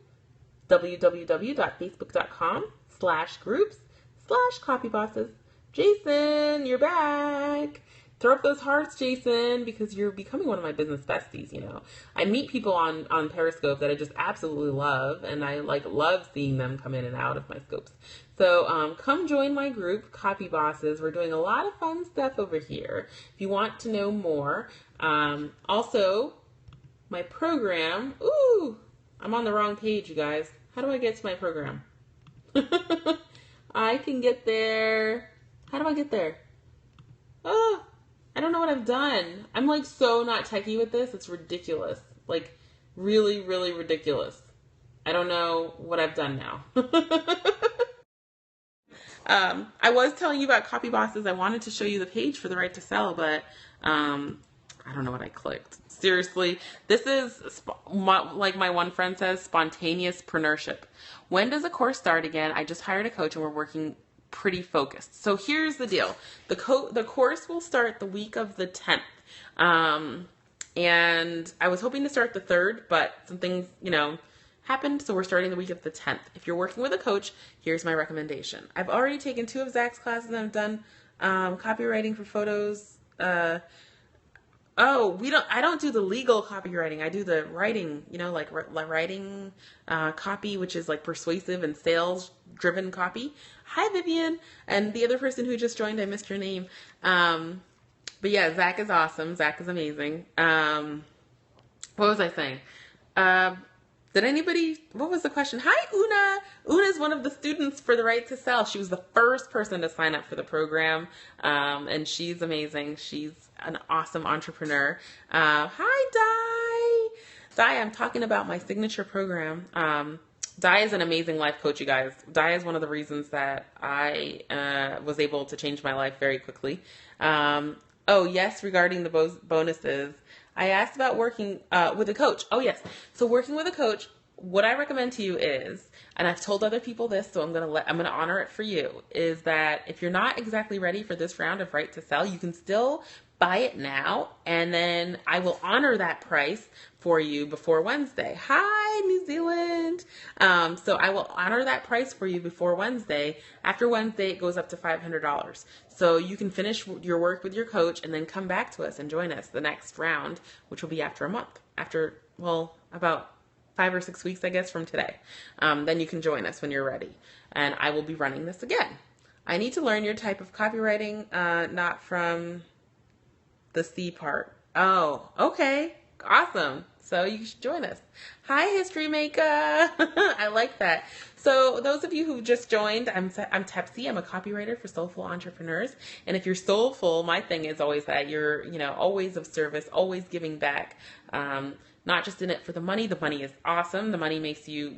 www.facebook.com/groups/copybosses. Jason, you're back. Throw up those hearts, Jason, because you're becoming one of my business besties, I meet people on Periscope that I just absolutely love, and I love seeing them come in and out of my scopes. So come join my group, Copy Bosses. We're doing a lot of fun stuff over here. If you want to know more, also my program. Ooh, I'm on the wrong page, you guys. How do I get to my program? I can get there. How do I get there? Oh, I don't know what I've done. I'm so not techie with this. It's ridiculous. Really, really ridiculous. I don't know what I've done now. I was telling you about Copy Bosses. I wanted to show you the page for the right to sell, but I don't know what I clicked. Seriously, this is, like my one friend says, spontaneous preneurship. When does a course start again? I just hired a coach and we're working pretty focused. So here's the deal. The course will start the week of the 10th. And I was hoping to start the 3rd, but some things, happened. So we're starting the week of the 10th. If you're working with a coach, here's my recommendation. I've already taken 2 of Zach's classes and I've done copywriting for photos, Oh, I don't do the legal copywriting. I do the writing, like writing copy, which is like persuasive and sales driven copy. Hi, Vivian. And the other person who just joined, I missed your name. But yeah, Zach is awesome. Zach is amazing. What was I saying? What was the question? Hi, Una. Una is one of the students for the Right to Sell. She was the first person to sign up for the program. And she's amazing. She's an awesome entrepreneur. Hi, Di. Di, I'm talking about my signature program. Di is an amazing life coach, you guys. Di is one of the reasons that I was able to change my life very quickly. Oh, yes, regarding the bonuses. I asked about working with a coach. Oh, yes. So working with a coach, what I recommend to you is, and I've told other people this, so I'm gonna honor it for you, is that if you're not exactly ready for this round of Right to Sell, you can still buy it now, and then I will honor that price for you before Wednesday. Hi, New Zealand. So I will honor that price for you before Wednesday. After Wednesday, it goes up to $500. So you can finish your work with your coach and then come back to us and join us the next round, which will be after a month. About 5 or 6 weeks, I guess, from today. Then you can join us when you're ready. And I will be running this again. I need to learn your type of copywriting, not from the C part. Oh, okay. Awesome. So you should join us. Hi, History Maker. I like that. So those of you who just joined, I'm Tepsii. I'm a copywriter for soulful entrepreneurs. And if you're soulful, my thing is always that you're, always of service, always giving back. Not just in it for the money. The money is awesome. The money makes you,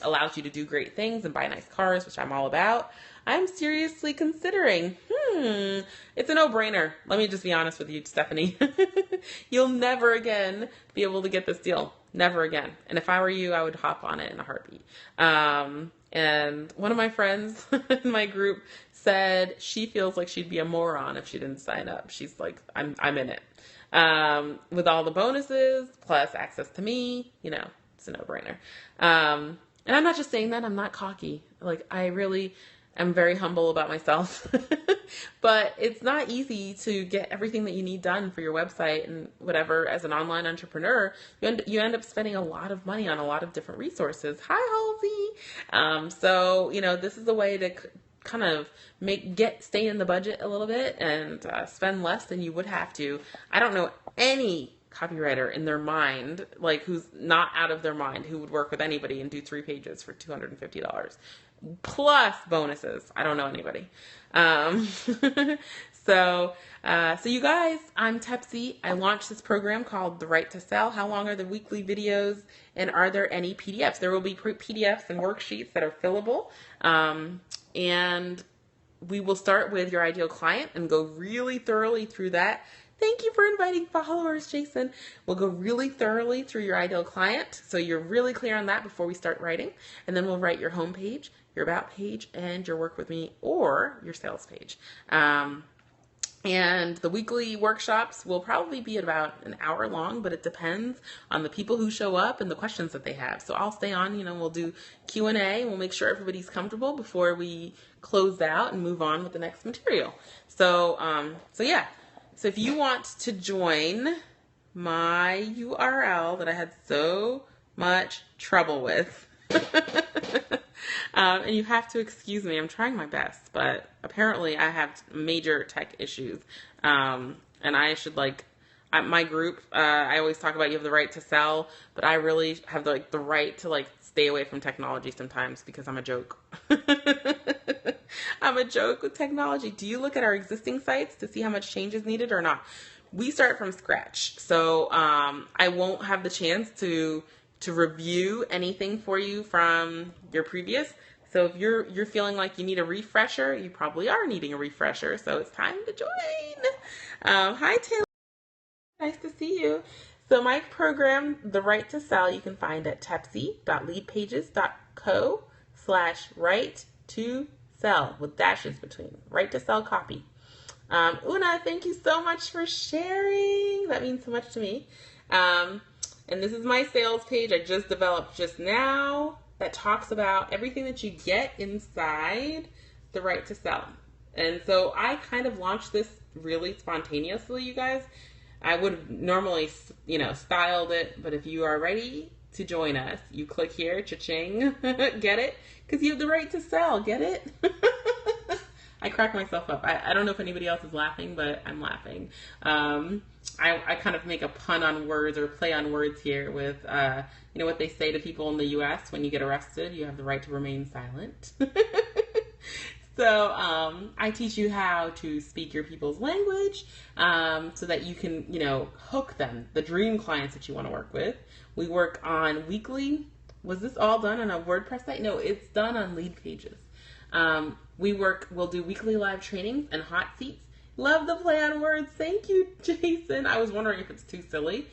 allows you to do great things and buy nice cars, which I'm all about. I'm seriously considering, it's a no-brainer. Let me just be honest with you, Stephanie. You'll never again be able to get this deal. Never again. And if I were you, I would hop on it in a heartbeat. And one of my friends in my group said she feels like she'd be a moron if she didn't sign up. She's like, I'm in it. With all the bonuses, plus access to me, it's a no-brainer. And I'm not just saying that, I'm not cocky. Like, I really am very humble about myself. But it's not easy to get everything that you need done for your website and whatever. As an online entrepreneur, you end up spending a lot of money on a lot of different resources. Hi, Halsey. So, this is a way to kind of stay in the budget a little bit and spend less than you would have to. I don't know any copywriter in their mind, like who's not out of their mind, who would work with anybody and do 3 pages for $250 plus bonuses. I don't know anybody. So you guys, I'm Tepsii. I launched this program called The Right to Sell. How long are the weekly videos? And are there any PDFs? There will be PDFs and worksheets that are fillable. And we will start with your ideal client and go really thoroughly through that. Thank you for inviting followers, Jason. We'll go really thoroughly through your ideal client, so you're really clear on that before we start writing. And then we'll write your home page, your about page, and your work with me or your sales page. And the weekly workshops will probably be about an hour long, but it depends on the people who show up and the questions that they have. So I'll stay on, we'll do Q&A. We'll make sure everybody's comfortable before we close out and move on with the next material. So yeah. So if you want to join my URL that I had so much trouble with, and you have to excuse me, I'm trying my best, but apparently I have major tech issues. And I should my group, I always talk about you have the right to sell, but I really have the right to stay away from technology sometimes because I'm a joke. I'm a joke with technology. Do you look at our existing sites to see how much change is needed or not? We start from scratch. So, I won't have the chance to review anything for you from your previous. So if you're feeling like you need a refresher, you probably are needing a refresher. So it's time to join. Hi, Taylor. Nice to see you. So my program, The Right to Sell, you can find at tepsii.leadpages.co/right to sell with dashes between. Right to sell copy. Una, thank you so much for sharing. That means so much to me. And this is my sales page I just developed just now that talks about everything that you get inside The Right to Sell. And so I kind of launched this really spontaneously, you guys. I would have normally, styled it, but if you are ready to join us, you click here, cha-ching, get it? Because you have the right to sell, get it? I crack myself up. I don't know if anybody else is laughing, but I'm laughing. I kind of make a pun on words or play on words here with, what they say to people in the U.S. when you get arrested, you have the right to remain silent. So I teach you how to speak your people's language so that you can, hook them, the dream clients that you want to work with. We work on weekly. Was this all done on a WordPress site? No, it's done on lead pages. We'll do weekly live trainings and hot seats. Love the play on words. Thank you, Jason. I was wondering if it's too silly.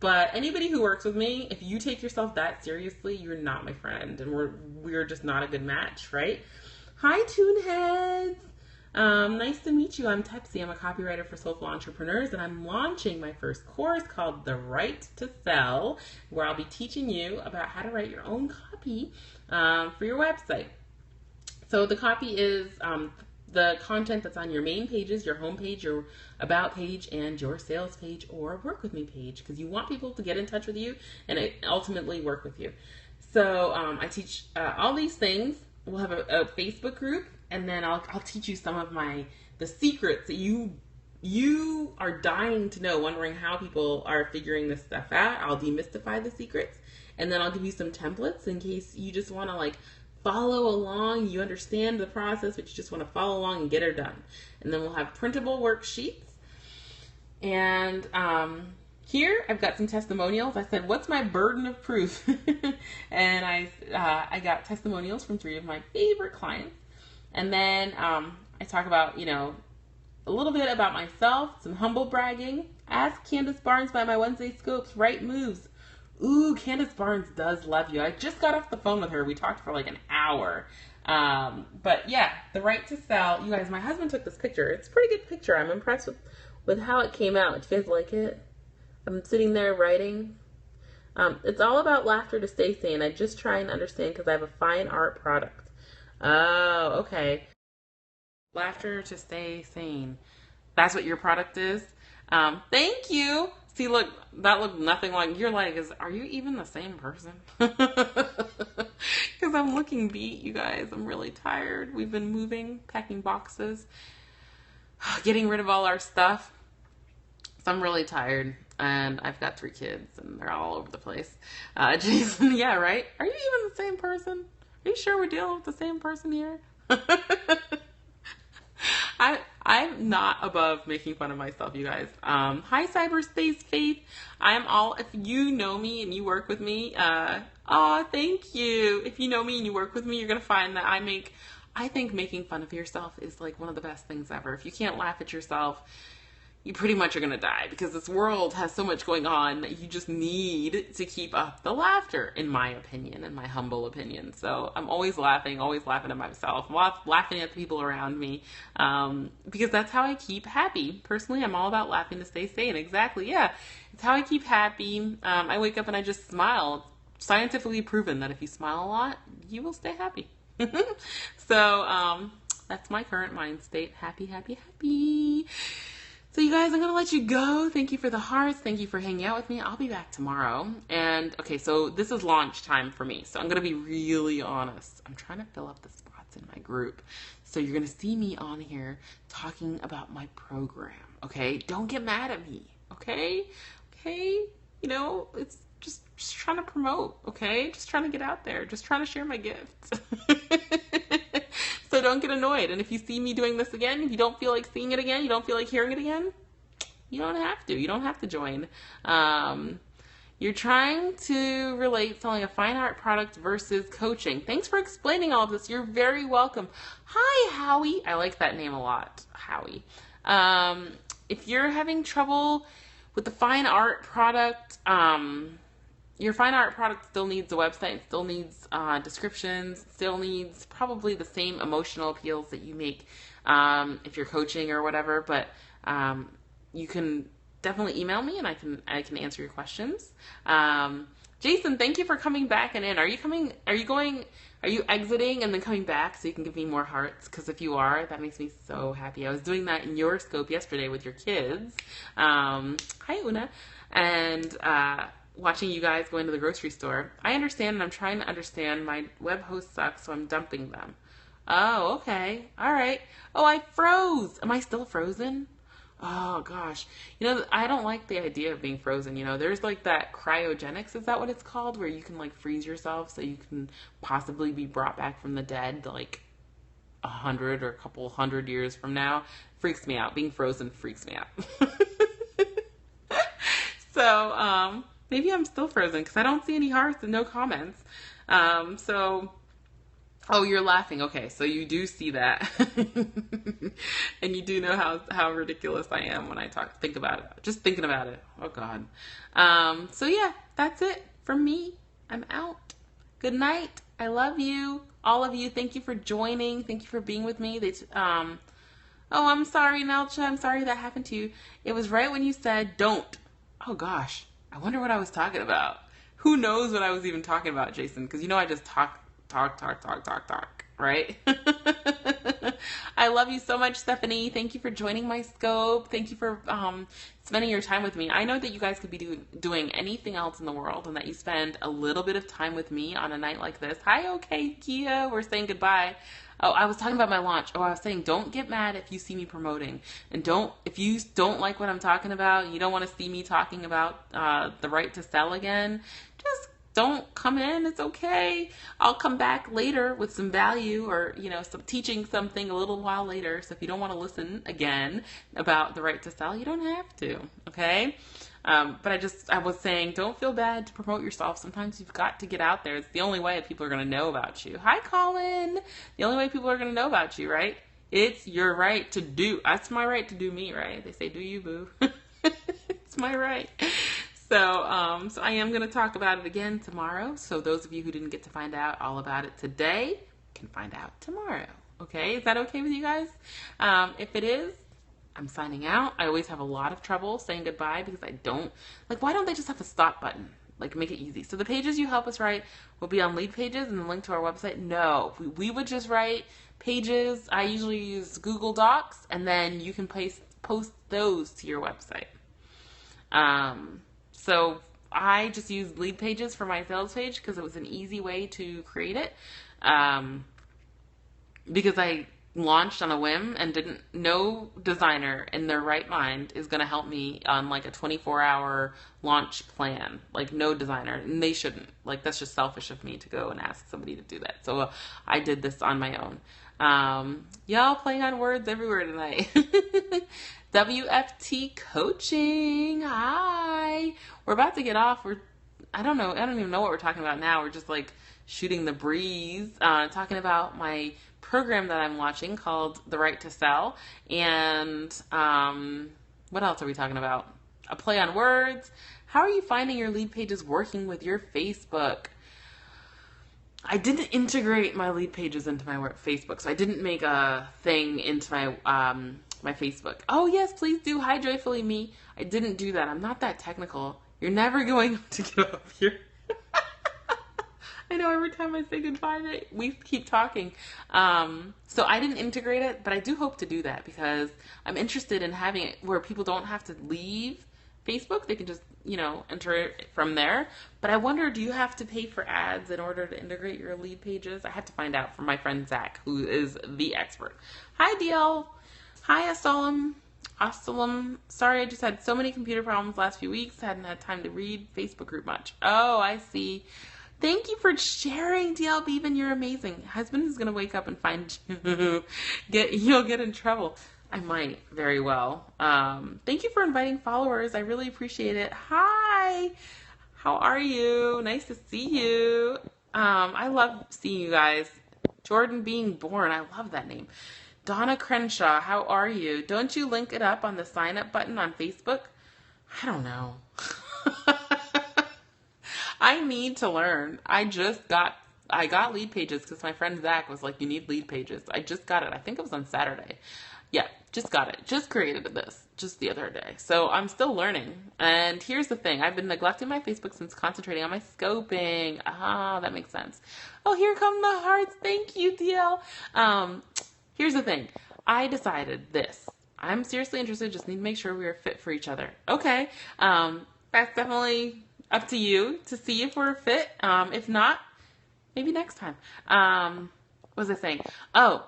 But anybody who works with me, if you take yourself that seriously, you're not my friend. And we're just not a good match, right? Hi, Toonheads. Nice to meet you. I'm Tepsii. I'm a copywriter for soulful entrepreneurs, and I'm launching my first course called The Right to Sell, where I'll be teaching you about how to write your own copy for your website. So the copy is the content that's on your main pages, your home page, your about page, and your sales page or work with me page, because you want people to get in touch with you and ultimately work with you. So I teach all these things. We'll have a Facebook group, and then I'll teach you some of the secrets that you are dying to know, wondering how people are figuring this stuff out. I'll demystify the secrets, and then I'll give you some templates in case you just want to follow along. You understand the process, but you just want to follow along and get it done. And then we'll have printable worksheets. And here I've got some testimonials. I said, what's my burden of proof? And I got testimonials from 3 of my favorite clients. And then I talk about, a little bit about myself, some humble bragging. Ask Candace Barnes by my Wednesday Scopes, right moves. Ooh, Candace Barnes does love you. I just got off the phone with her. We talked for an hour. But yeah, the right to sell. You guys, my husband took this picture. It's a pretty good picture. I'm impressed with how it came out. Do you guys like it? I'm sitting there writing. It's all about laughter to stay sane. I just try and understand because I have a fine art product. Oh, okay. Laughter to stay sane. That's what your product is? Thank you. See, look, that looked nothing like, you're like, are you even the same person? Because I'm looking beat, you guys. I'm really tired. We've been moving, packing boxes, getting rid of all our stuff. So I'm really tired, and I've got 3 kids, and they're all over the place. Jason, yeah, right? Are you even the same person? Are you sure we're dealing with the same person here? I'm not above making fun of myself, you guys. Hi, Cyberspace Faith. If you know me and you work with me, thank you. If you know me and you work with me, you're going to find that I think making fun of yourself is one of the best things ever. If you can't laugh at yourself, you pretty much are going to die, because this world has so much going on that you just need to keep up the laughter, in my opinion, in my humble opinion. So I'm always laughing at myself, laughing at the people around me, because that's how I keep happy. Personally, I'm all about laughing to stay sane. Exactly, yeah. It's how I keep happy. I wake up and I just smile. It's scientifically proven that if you smile a lot, you will stay happy. So that's my current mind state. Happy, happy, happy. So you guys, I'm going to let you go. Thank you for the hearts. Thank you for hanging out with me. I'll be back tomorrow. And okay, so this is launch time for me. So I'm going to be really honest. I'm trying to fill up the spots in my group. So you're going to see me on here talking about my program. Okay? Don't get mad at me. Okay? Okay? It's just trying to promote. Okay? Just trying to get out there. Just trying to share my gifts. So don't get annoyed. And if you see me doing this again, if you don't feel like seeing it again, you don't feel like hearing it again, you don't have to. You don't have to join. You're trying to relate selling a fine art product versus coaching. Thanks for explaining all of this. You're very welcome. Hi, Howie. I like that name a lot, Howie. If you're having trouble with the fine art product, your fine art product still needs a website, still needs descriptions, still needs probably the same emotional appeals that you make if you're coaching or whatever. But you can definitely email me, and I can answer your questions. Jason, thank you for coming back and in. Are you going Are you exiting and then coming back so you can give me more hearts? Because if you are, that makes me so happy. I was doing that in your scope yesterday with your kids. Hi, Una. And watching you guys go into the grocery store. I understand, and I'm trying to understand. My web host sucks, so I'm dumping them. Oh, okay. All right. Oh, I froze. Am I still frozen? Oh, gosh. I don't like the idea of being frozen. There's like that cryogenics, is that what it's called? Where you can like freeze yourself so you can possibly be brought back from the dead like 100 or a couple hundred years from now. Freaks me out. Being frozen freaks me out. So, maybe I'm still frozen because I don't see any hearts and no comments. Oh, you're laughing. Okay, so you do see that. And you do know how ridiculous I am when I think about it. Just thinking about it. Oh, God. So, yeah, that's it from me. I'm out. Good night. I love you. All of you. Thank you for joining. Thank you for being with me. Oh, I'm sorry, Nelcha. I'm sorry that happened to you. It was right when you said don't. Oh, gosh. I wonder what I was talking about. Who knows what I was even talking about, Jason? Because I just talk, right? I love you so much, Stephanie. Thank you for joining my scope. Thank you for spending your time with me. I know that you guys could be doing anything else in the world, and that you spend a little bit of time with me on a night like this. Hi, okay, Kia. We're saying goodbye. Oh, I was talking about my launch. Oh, I was saying don't get mad if you see me promoting. And if you don't like what I'm talking about, and you don't want to see me talking about the right to sell again, just don't come in. It's okay. I'll come back later with some value or, teaching something a little while later. So if you don't want to listen again about the right to sell, you don't have to. Okay. But I was saying, don't feel bad to promote yourself. Sometimes you've got to get out there. It's the only way people are going to know about you. Hi, Colin. The only way people are going to know about you, right? It's your right to do. That's my right to do me, right? They say, do you, boo? It's my right. So I am going to talk about it again tomorrow. So those of you who didn't get to find out all about it today can find out tomorrow. Okay? Is that okay with you guys? If it is, I'm signing out. I always have a lot of trouble saying goodbye because why don't they just have a stop button? Like, make it easy. So the pages you help us write will be on lead pages and the link to our website. No, we would just write pages. I usually use Google Docs, and then you can post those to your website. So I just used lead pages for my sales page because it was an easy way to create it. Because I launched on a whim and no designer in their right mind is going to help me on like a 24-hour launch plan. Like, no designer, and they shouldn't. Like, that's just selfish of me to go and ask somebody to do that. So I did this on my own. Y'all playing on words everywhere tonight. WFT coaching. Hi. We're about to get off. I don't even know what we're talking about now. We're just like shooting the breeze, talking about my program that I'm launching called The Right to Sell. And what else are we talking about? A play on words. How are you finding your lead pages working with your Facebook? I didn't integrate my lead pages into my Facebook, so I didn't make a thing into my Facebook. Oh, yes, please do. Hi, Joyfully Me. I didn't do that. I'm not that technical. You're never going to get up here. I know every time I say goodbye, we keep talking. So I didn't integrate it, but I do hope to do that because I'm interested in having it where people don't have to leave Facebook. They can just, enter it from there. But I wonder, do you have to pay for ads in order to integrate your lead pages? I have to find out from my friend Zach, who is the expert. Hi, DL. Hi, Assalam. Sorry, I just had so many computer problems last few weeks. Hadn't had time to read Facebook group much. Oh, I see. Thank you for sharing, DL Beaven. You're amazing. Husband is going to wake up and find you. You'll get in trouble. I might, very well. Thank you for inviting followers. I really appreciate it. Hi. How are you? Nice to see you. I love seeing you guys. Jordan Being Born. I love that name. Donna Crenshaw. How are you? Don't you link it up on the sign up button on Facebook? I don't know. I need to learn. I got lead pages because my friend Zach was like, you need lead pages. I just got it. I think it was on Saturday. Yeah, just got it. Just created this just the other day. So I'm still learning. And here's the thing. I've been neglecting my Facebook since concentrating on my scoping. Ah, that makes sense. Oh, here come the hearts. Thank you, DL. Here's the thing. I decided this. I'm seriously interested. Just need to make sure we are fit for each other. Okay. That's definitely up to you to see if we're fit. If not, maybe next time. What was I saying? Oh,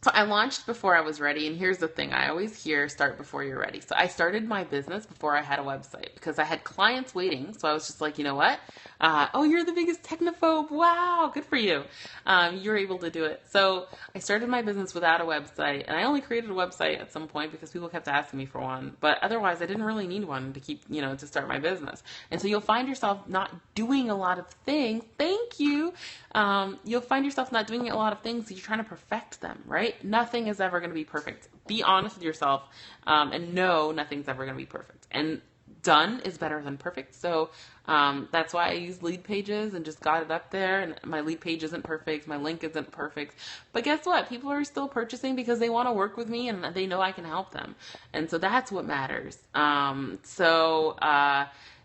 so I launched before I was ready, and here's the thing. I always hear start before you're ready. So I started my business before I had a website because I had clients waiting. So I was just like, you know what? Oh, you're the biggest technophobe. Wow, good for you. You're able to do it. So I started my business without a website, and I only created a website at some point because people kept asking me for one. But otherwise, I didn't really need one to keep, to start my business. And so you'll find yourself not doing a lot of things. Thank you. You'll find yourself not doing a lot of things. So you're trying to perfect them, right? Nothing is ever going to be perfect. Be honest with yourself, and know nothing's ever going to be perfect. And done is better than perfect. So that's why I use lead pages and just got it up there. And my lead page isn't perfect. My link isn't perfect. But guess what? People are still purchasing because they want to work with me and they know I can help them. And so that's what matters.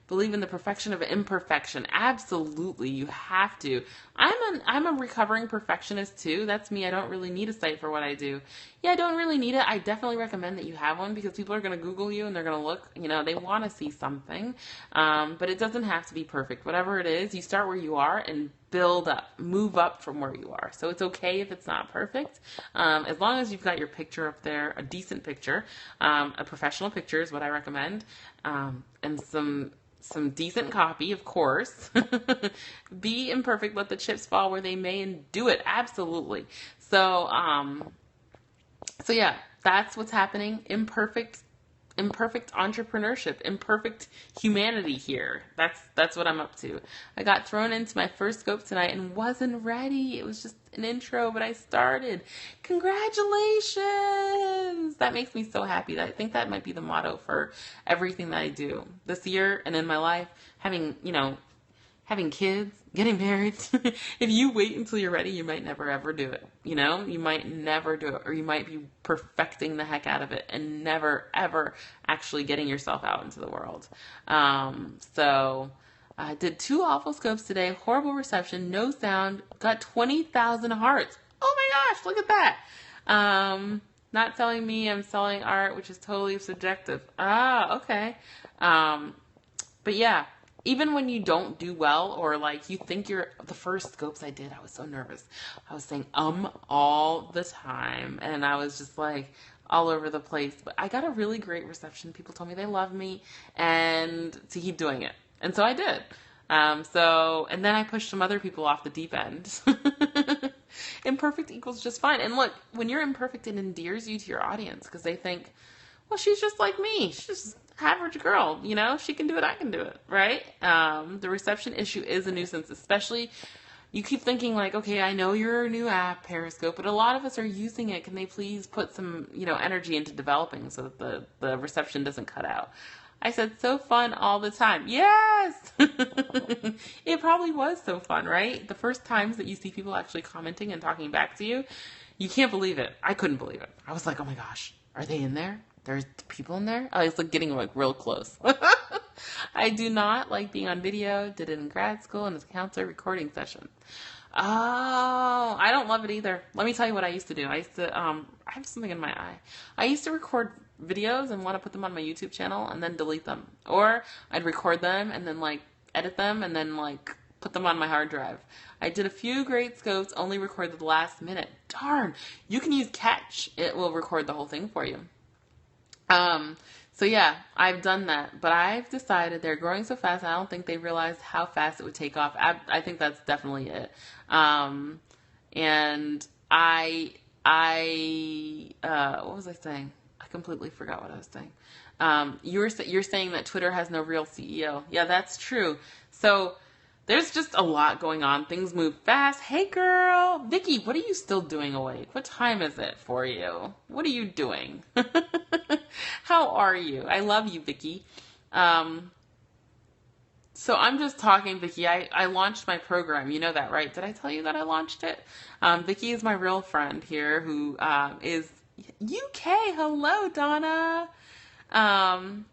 Believe in the perfection of imperfection. Absolutely, you have to. I'm a recovering perfectionist too. That's me. I don't really need a site for what I do. Yeah, I don't really need it. I definitely recommend that you have one because people are going to Google you and they're going to look. They want to see something, but it doesn't have to be perfect. Whatever it is, you start where you are and build up, move up from where you are. So it's okay if it's not perfect, as long as you've got your picture up there, a decent picture, a professional picture is what I recommend, and some decent copy, of course. Be imperfect, let the chips fall where they may, and do it. Absolutely. So yeah, that's what's happening. Imperfect entrepreneurship, imperfect humanity here. That's what I'm up to. I got thrown into my first scope tonight and wasn't ready. It was just an intro, but I started. Congratulations! That makes me so happy. I think that might be the motto for everything that I do this year and in my life. Having kids, getting married. If you wait until you're ready, you might never ever do it. You might never do it, or you might be perfecting the heck out of it and never ever actually getting yourself out into the world. So I did 2 awful scopes today, horrible reception, no sound, got 20,000 hearts. Oh my gosh, look at that. Not selling me, I'm selling art, which is totally subjective. Ah, okay. But yeah. Even when you don't do well, or like you think the first scopes I did, I was so nervous. I was saying all the time, and I was just like all over the place. But I got a really great reception. People told me they love me and to keep doing it. And so I did. And then I pushed some other people off the deep end. Imperfect equals just fine. And look, when you're imperfect, it endears you to your audience because they think, well, she's just like me. She's just average girl, she can do it, I can do it, right? The reception issue is a nuisance, especially you keep thinking like, okay, I know your new app, Periscope, but a lot of us are using it. Can they please put some, energy into developing so that the reception doesn't cut out? I said, so fun all the time. Yes! It probably was so fun, right? The first times that you see people actually commenting and talking back to you, you can't believe it. I couldn't believe it. I was like, oh my gosh, are they in there? There's people in there? I was like getting like real close. I do not like being on video. Did it in grad school and as a counselor recording session. Oh, I don't love it either. Let me tell you what I used to do. I used to, I have something in my eye. I used to record videos and want to put them on my YouTube channel and then delete them. Or I'd record them and then like edit them and then like put them on my hard drive. I did a few great scopes, only recorded the last minute. Darn, you can use Katch. It will record the whole thing for you. So yeah, I've done that, but I've decided they're growing so fast. I don't think they realized how fast it would take off. I think that's definitely it. And what was I saying? I completely forgot what I was saying. You're saying that Twitter has no real CEO. Yeah, that's true. So there's just a lot going on. Things move fast. Hey girl, Vicky, what are you still doing awake? What time is it for you? What are you doing? How are you? I love you, Vicky. So I'm just talking, Vicky. I launched my program. You know that, right? Did I tell you that I launched it? Vicky is my real friend here who is UK, hello, Donna. Um,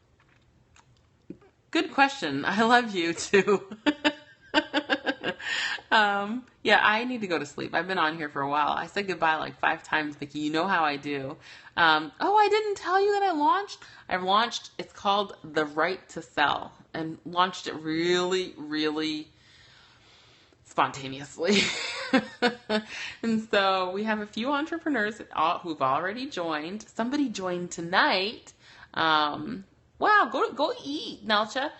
Good question. I love you too. Yeah, I need to go to sleep. I've been on here for a while. I said goodbye like 5 times, Vicki. You know how I do. Oh, I didn't tell you that I launched. It's called The Right to Sell, and launched it really, really spontaneously. And so we have a few entrepreneurs who've already joined. Somebody joined tonight. Wow, go eat, Nelcha.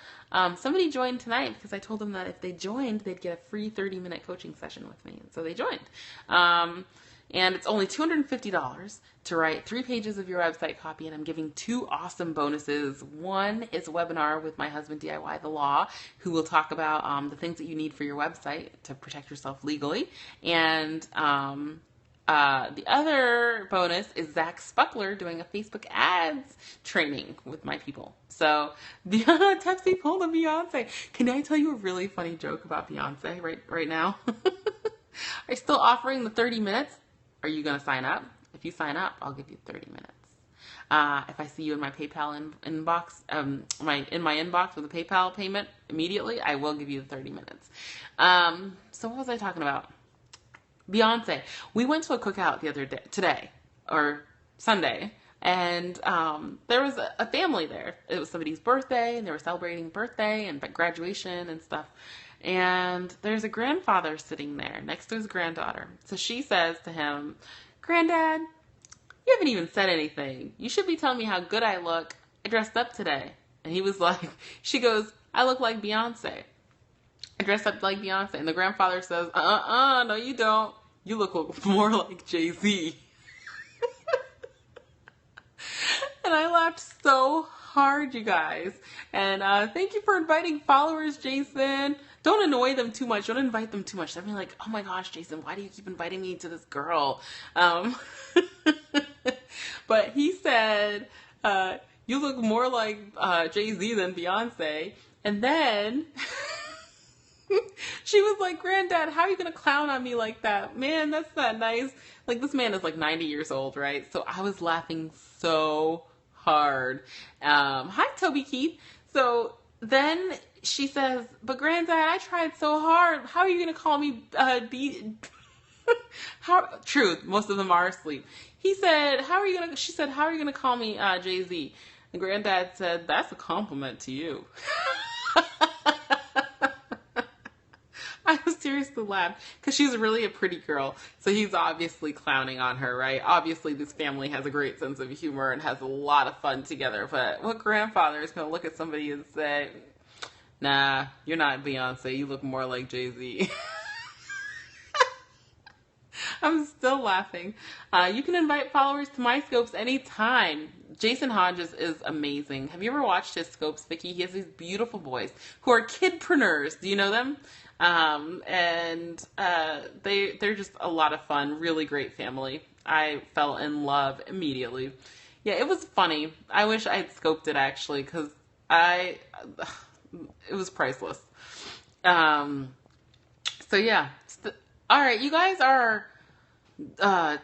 Somebody joined tonight because I told them that if they joined, they'd get a free 30-minute coaching session with me. And so they joined. And it's only $250 to write 3 pages of your website copy, and I'm giving 2 awesome bonuses. One is a webinar with my husband, DIY the Law, who will talk about the things that you need for your website to protect yourself legally. And the other bonus is Zach Spuckler doing a Facebook ads training with my people. So, Tepsii pulled a Beyonce. Can I tell you a really funny joke about Beyonce right now? Are you still offering the 30 minutes? Are you going to sign up? If you sign up, I'll give you 30 minutes. If I see you in my PayPal inbox, in my inbox with a PayPal payment immediately, I will give you the 30 minutes. So what was I talking about? Beyonce. We went to a cookout Sunday, and there was a family there. It was somebody's birthday, and they were celebrating birthday and graduation and stuff. And there's a grandfather sitting there next to his granddaughter. So she says to him, "Granddad, you haven't even said anything. You should be telling me how good I look. I dressed up today." And he was like, she goes, "I look like Beyonce. I dressed up like Beyonce." And the grandfather says, no you don't. You look more like Jay-Z. And I laughed so hard, you guys. And thank you for inviting followers, Jason. Don't annoy them too much. Don't invite them too much. They'll be like, "Oh my gosh, Jason, why do you keep inviting me to this girl?" But he said, "You look more like Jay-Z than Beyonce." And then she was like, "Granddad, how are you going to clown on me like that? Man, that's not nice." Like, this man is like 90 years old, right? So I was laughing so hard. Hi, Toby Keith. So then she says, "But Granddad, I tried so hard. How are you going to call me True, most of them are asleep. She said, "How are you going to call me Jay-Z?" And Granddad said, "That's a compliment to you." I was seriously laughed because she's really a pretty girl. So he's obviously clowning on her, right? Obviously, this family has a great sense of humor and has a lot of fun together. But what grandfather is going to look at somebody and say, "Nah, you're not Beyonce. You look more like Jay-Z." I'm still laughing. You can invite followers to my scopes anytime. Jason Hodges is amazing. Have you ever watched his scopes, Vicki? He has these beautiful boys who are kidpreneurs. Do you know them? They're just a lot of fun. Really great family. I fell in love immediately. Yeah, it was funny. I wish I had scoped it actually, because it was priceless. So yeah. All right, you guys are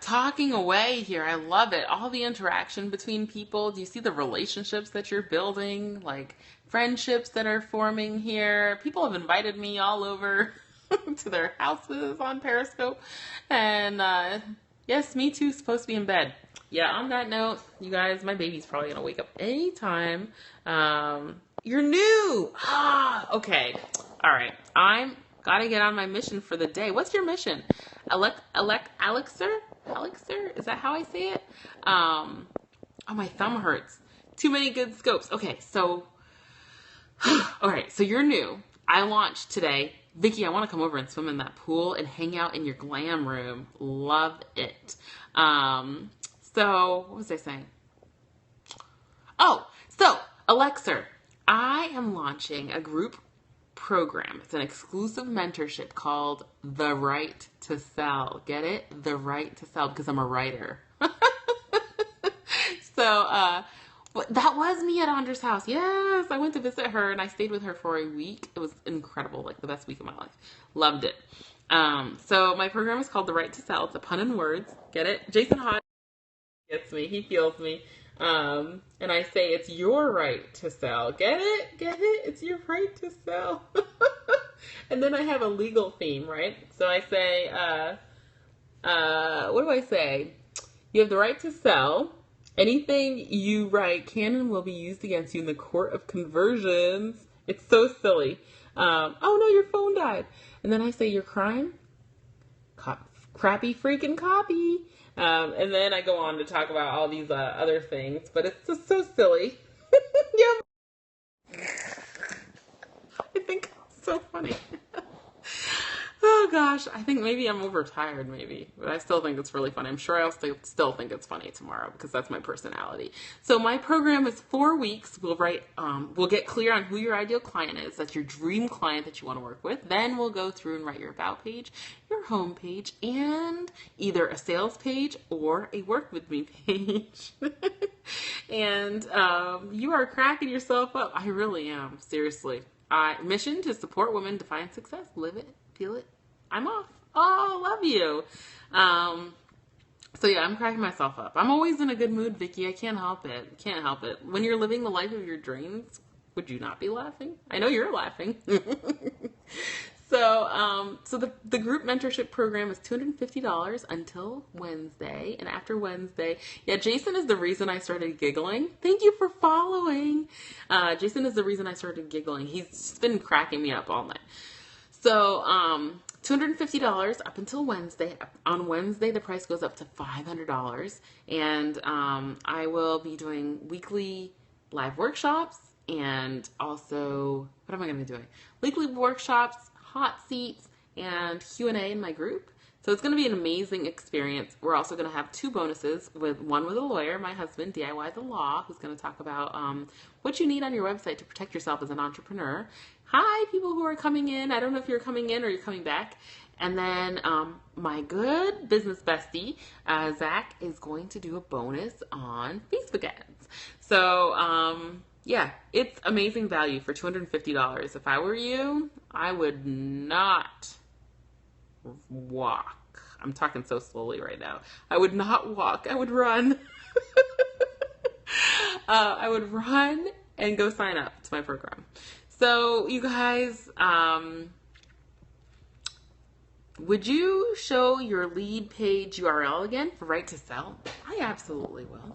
talking away here. I love it. All the interaction between people. Do you see the relationships that you're building? Like friendships that are forming here. People have invited me all over to their houses on Periscope. And yes, me too, supposed to be in bed. Yeah, on that note, you guys, my baby's probably going to wake up anytime. You're new. Okay. All right. I'm got to get on my mission for the day. What's your mission? Alexer? Is that how I say it? Oh, my thumb hurts. Too many good scopes. Okay, so, all right, so you're new. I launched today. Vicki, I want to come over and swim in that pool and hang out in your glam room. Love it. So, what was I saying? Oh, so, Alexer, I am launching a group program. It's an exclusive mentorship called The Right to Sell. Get it? The Right to Sell, because I'm a writer. So, that was me at Andra's house. Yes, I went to visit her and I stayed with her for a week. It was incredible, like the best week of my life. Loved it. So my program is called The Right to Sell. It's a pun in words. Get it? Jason Hodge. Gets me. He feels me. And I say, it's your right to sell. Get it? Get it? It's your right to sell. And then I have a legal theme, right? So I say, what do I say? You have the right to sell. Anything you write can and will be used against you in the court of conversions. It's so silly. Oh no, your phone died. And then I say, your crime? Crappy freaking copy. And then I go on to talk about all these other things, but it's just so silly. Yeah. I think it's so funny. Oh gosh, I think maybe I'm overtired, maybe, but I still think it's really funny. I'm sure I'll still think it's funny tomorrow because that's my personality. So my program is 4 weeks. We'll get clear on who your ideal client is. That's your dream client that you want to work with. Then we'll go through and write your about page, your home page, and either a sales page or a work with me page. And you are cracking yourself up. I really am, seriously. Mission to support women define success. Live it. Feel it. I'm off. Oh, love you. So yeah, I'm cracking myself up. I'm always in a good mood, Vicky. I can't help it. Can't help it. When you're living the life of your dreams, would you not be laughing? I know you're laughing. So the group mentorship program is $250 until Wednesday. And after Wednesday, yeah, Jason is the reason I started giggling. Thank you for following. Jason is the reason I started giggling. He's been cracking me up all night. So, $250 up until Wednesday. On Wednesday, the price goes up to $500. And I will be doing weekly live workshops and also, what am I going to be doing? Weekly workshops, hot seats, and Q&A in my group. So it's going to be an amazing experience. We're also going to have 2 bonuses, one with a lawyer, my husband, DIY the Law, who's going to talk about what you need on your website to protect yourself as an entrepreneur. Hi, people who are coming in. I don't know if you're coming in or you're coming back. And then my good business bestie, Zach, is going to do a bonus on Facebook ads. So, yeah, it's amazing value for $250. If I were you, I would not walk. I'm talking so slowly right now. I would not walk. I would run. I would run and go sign up to my program. So you guys, would you show your lead page URL again for Right to Sell? I absolutely will.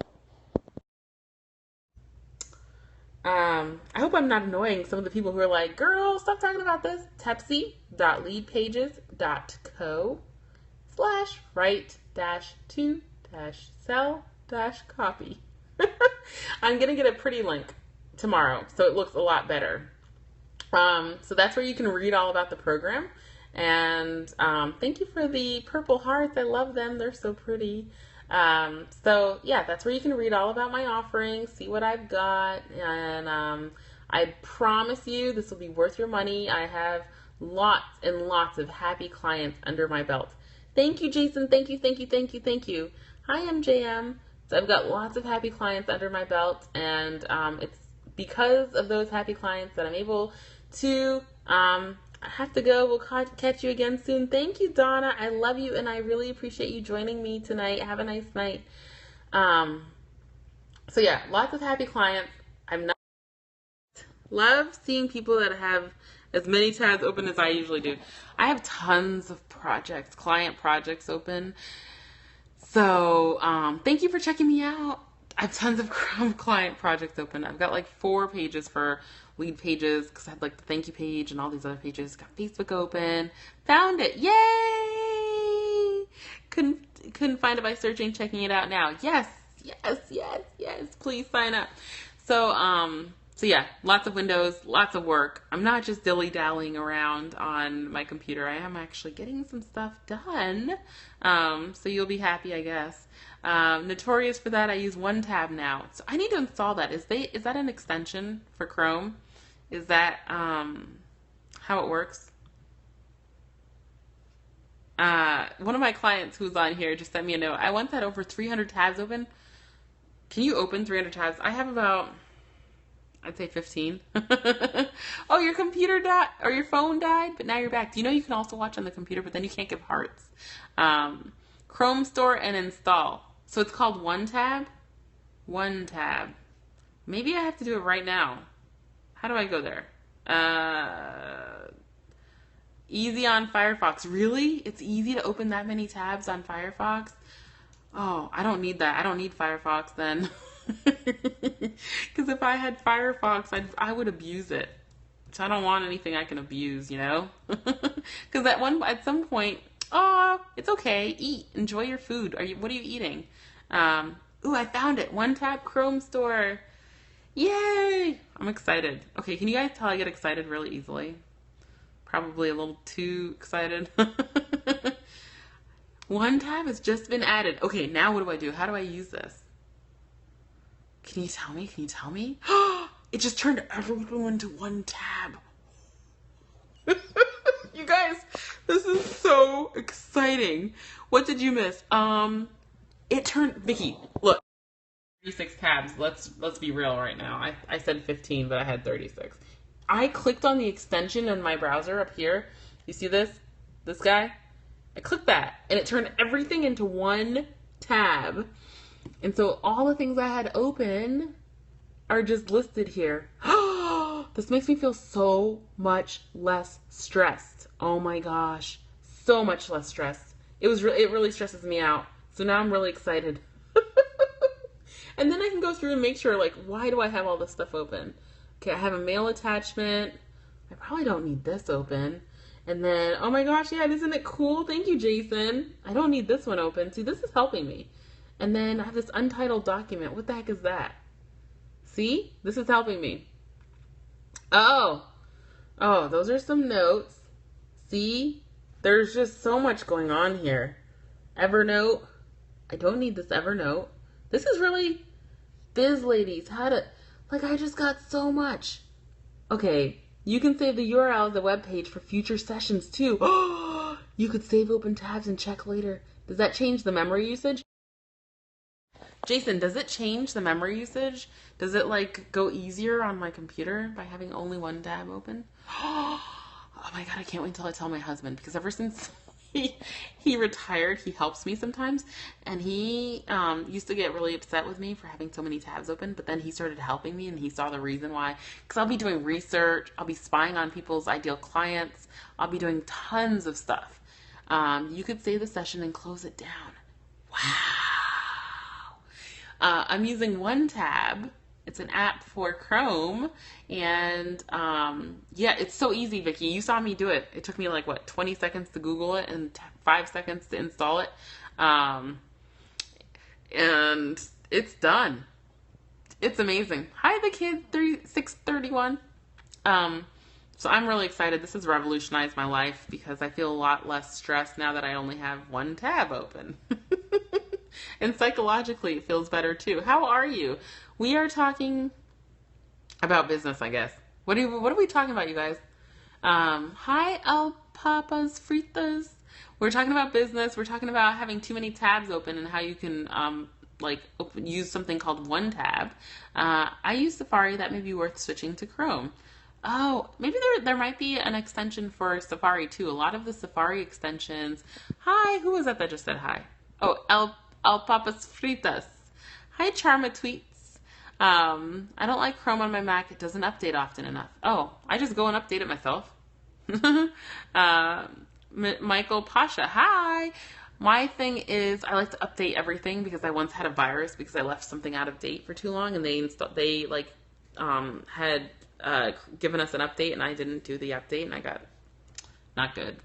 I hope I'm not annoying some of the people who are like, girl, stop talking about this. Tepsii.leadpages.co/right-to-sell-copy. I'm going to get a pretty link tomorrow, so it looks a lot better. So that's where you can read all about the program. And thank you for the purple hearts. I love them. They're so pretty. So yeah, that's where you can read all about my offerings, see what I've got. And I promise you this will be worth your money. I have lots and lots of happy clients under my belt. Thank you, Jason. Thank you, thank you, thank you, thank you. Hi, MJM. So I've got lots of happy clients under my belt, and it's because of those happy clients that I'm able to, I have to go. We'll catch you again soon. Thank you, Donna. I love you, and I really appreciate you joining me tonight. Have a nice night. So yeah, lots of happy clients. I'm not love seeing people that have as many tabs open as I usually do. I have tons of projects, client projects open. So thank you for checking me out. I have tons of client projects open. I've got like 4 pages for lead pages because I had like the thank you page and all these other pages. Got Facebook open. Found it. Yay! Couldn't find it by searching, checking it out now. Yes. Please sign up. So yeah, lots of windows, lots of work. I'm not just dilly-dallying around on my computer. I am actually getting some stuff done. So you'll be happy, I guess. Notorious for that, I use one tab now. So I need to install that. Is that an extension for Chrome? Is that how it works? One of my clients who's on here just sent me a note. I want that over 300 tabs open. Can you open 300 tabs? I have about, I'd say 15. Oh, your computer died, or your phone died, but now you're back. Do you know you can also watch on the computer, but then you can't give hearts? Chrome store and install. So it's called One Tab? One Tab. Maybe I have to do it right now. How do I go there? Easy on Firefox. Really? It's easy to open that many tabs on Firefox? Oh, I don't need that. I don't need Firefox then. Because if I had Firefox, I would abuse it. So I don't want anything I can abuse, you know? Because at some point, oh, it's okay. Eat. Enjoy your food. What are you eating? Ooh, I found it. One Tab Chrome Store. Yay! I'm excited. Okay, can you guys tell I get excited really easily? Probably a little too excited. One Tab has just been added. Okay, now what do? How do I use this? Can you tell me? Can you tell me? It just turned everything into One Tab. You guys, this is so exciting. What did you miss? It turned, Vicky, look. 36 tabs. Let's be real right now. I said 15, but I had 36. I clicked on the extension in my browser up here. You see this? This guy? I clicked that, and it turned everything into one tab. And so all the things I had open are just listed here. This makes me feel so much less stressed. Oh my gosh. So much less stressed. It really stresses me out. So now I'm really excited. And then I can go through and make sure, like, why do I have all this stuff open? Okay, I have a mail attachment. I probably don't need this open. And then, oh my gosh, yeah, isn't it cool? Thank you, Jason. I don't need this one open. See, this is helping me. And then I have this untitled document. What the heck is that? See? This is helping me. Oh, those are some notes. See? There's just so much going on here. Evernote. I don't need this Evernote. This is really biz ladies. I just got so much. Okay, you can save the URL of the web page for future sessions too. You could save open tabs and check later. Does that change the memory usage? Jason, does it change the memory usage? Does it go easier on my computer by having only one tab open? Oh my God, I can't wait until I tell my husband, because ever since he retired, he helps me sometimes, and he used to get really upset with me for having so many tabs open, but then he started helping me, and he saw the reason why. Because I'll be doing research, I'll be spying on people's ideal clients, I'll be doing tons of stuff. You could save the session and close it down. Wow. I'm using One Tab. It's an app for Chrome, and yeah, it's so easy, Vicky. You saw me do it. It took me 20 seconds to Google it and 5 seconds to install it, and it's done. It's amazing. Hi, the kid 631. So I'm really excited. This has revolutionized my life because I feel a lot less stressed now that I only have one tab open. And psychologically, it feels better too. How are you? We are talking about business, I guess. What are we talking about, you guys? Hi, El Papas Fritas. We're talking about business. We're talking about having too many tabs open and how you can use something called One Tab. I use Safari. That may be worth switching to Chrome. Oh, maybe there might be an extension for Safari too. A lot of the Safari extensions. Hi, who was that just said hi? Oh, El Papas Fritas. Hi, Charma Tweets. I don't like Chrome on my Mac. It doesn't update often enough. Oh, I just go and update it myself. Michael Pasha. Hi. My thing is I like to update everything because I once had a virus because I left something out of date for too long, and they had given us an update, and I didn't do the update, and I got not good.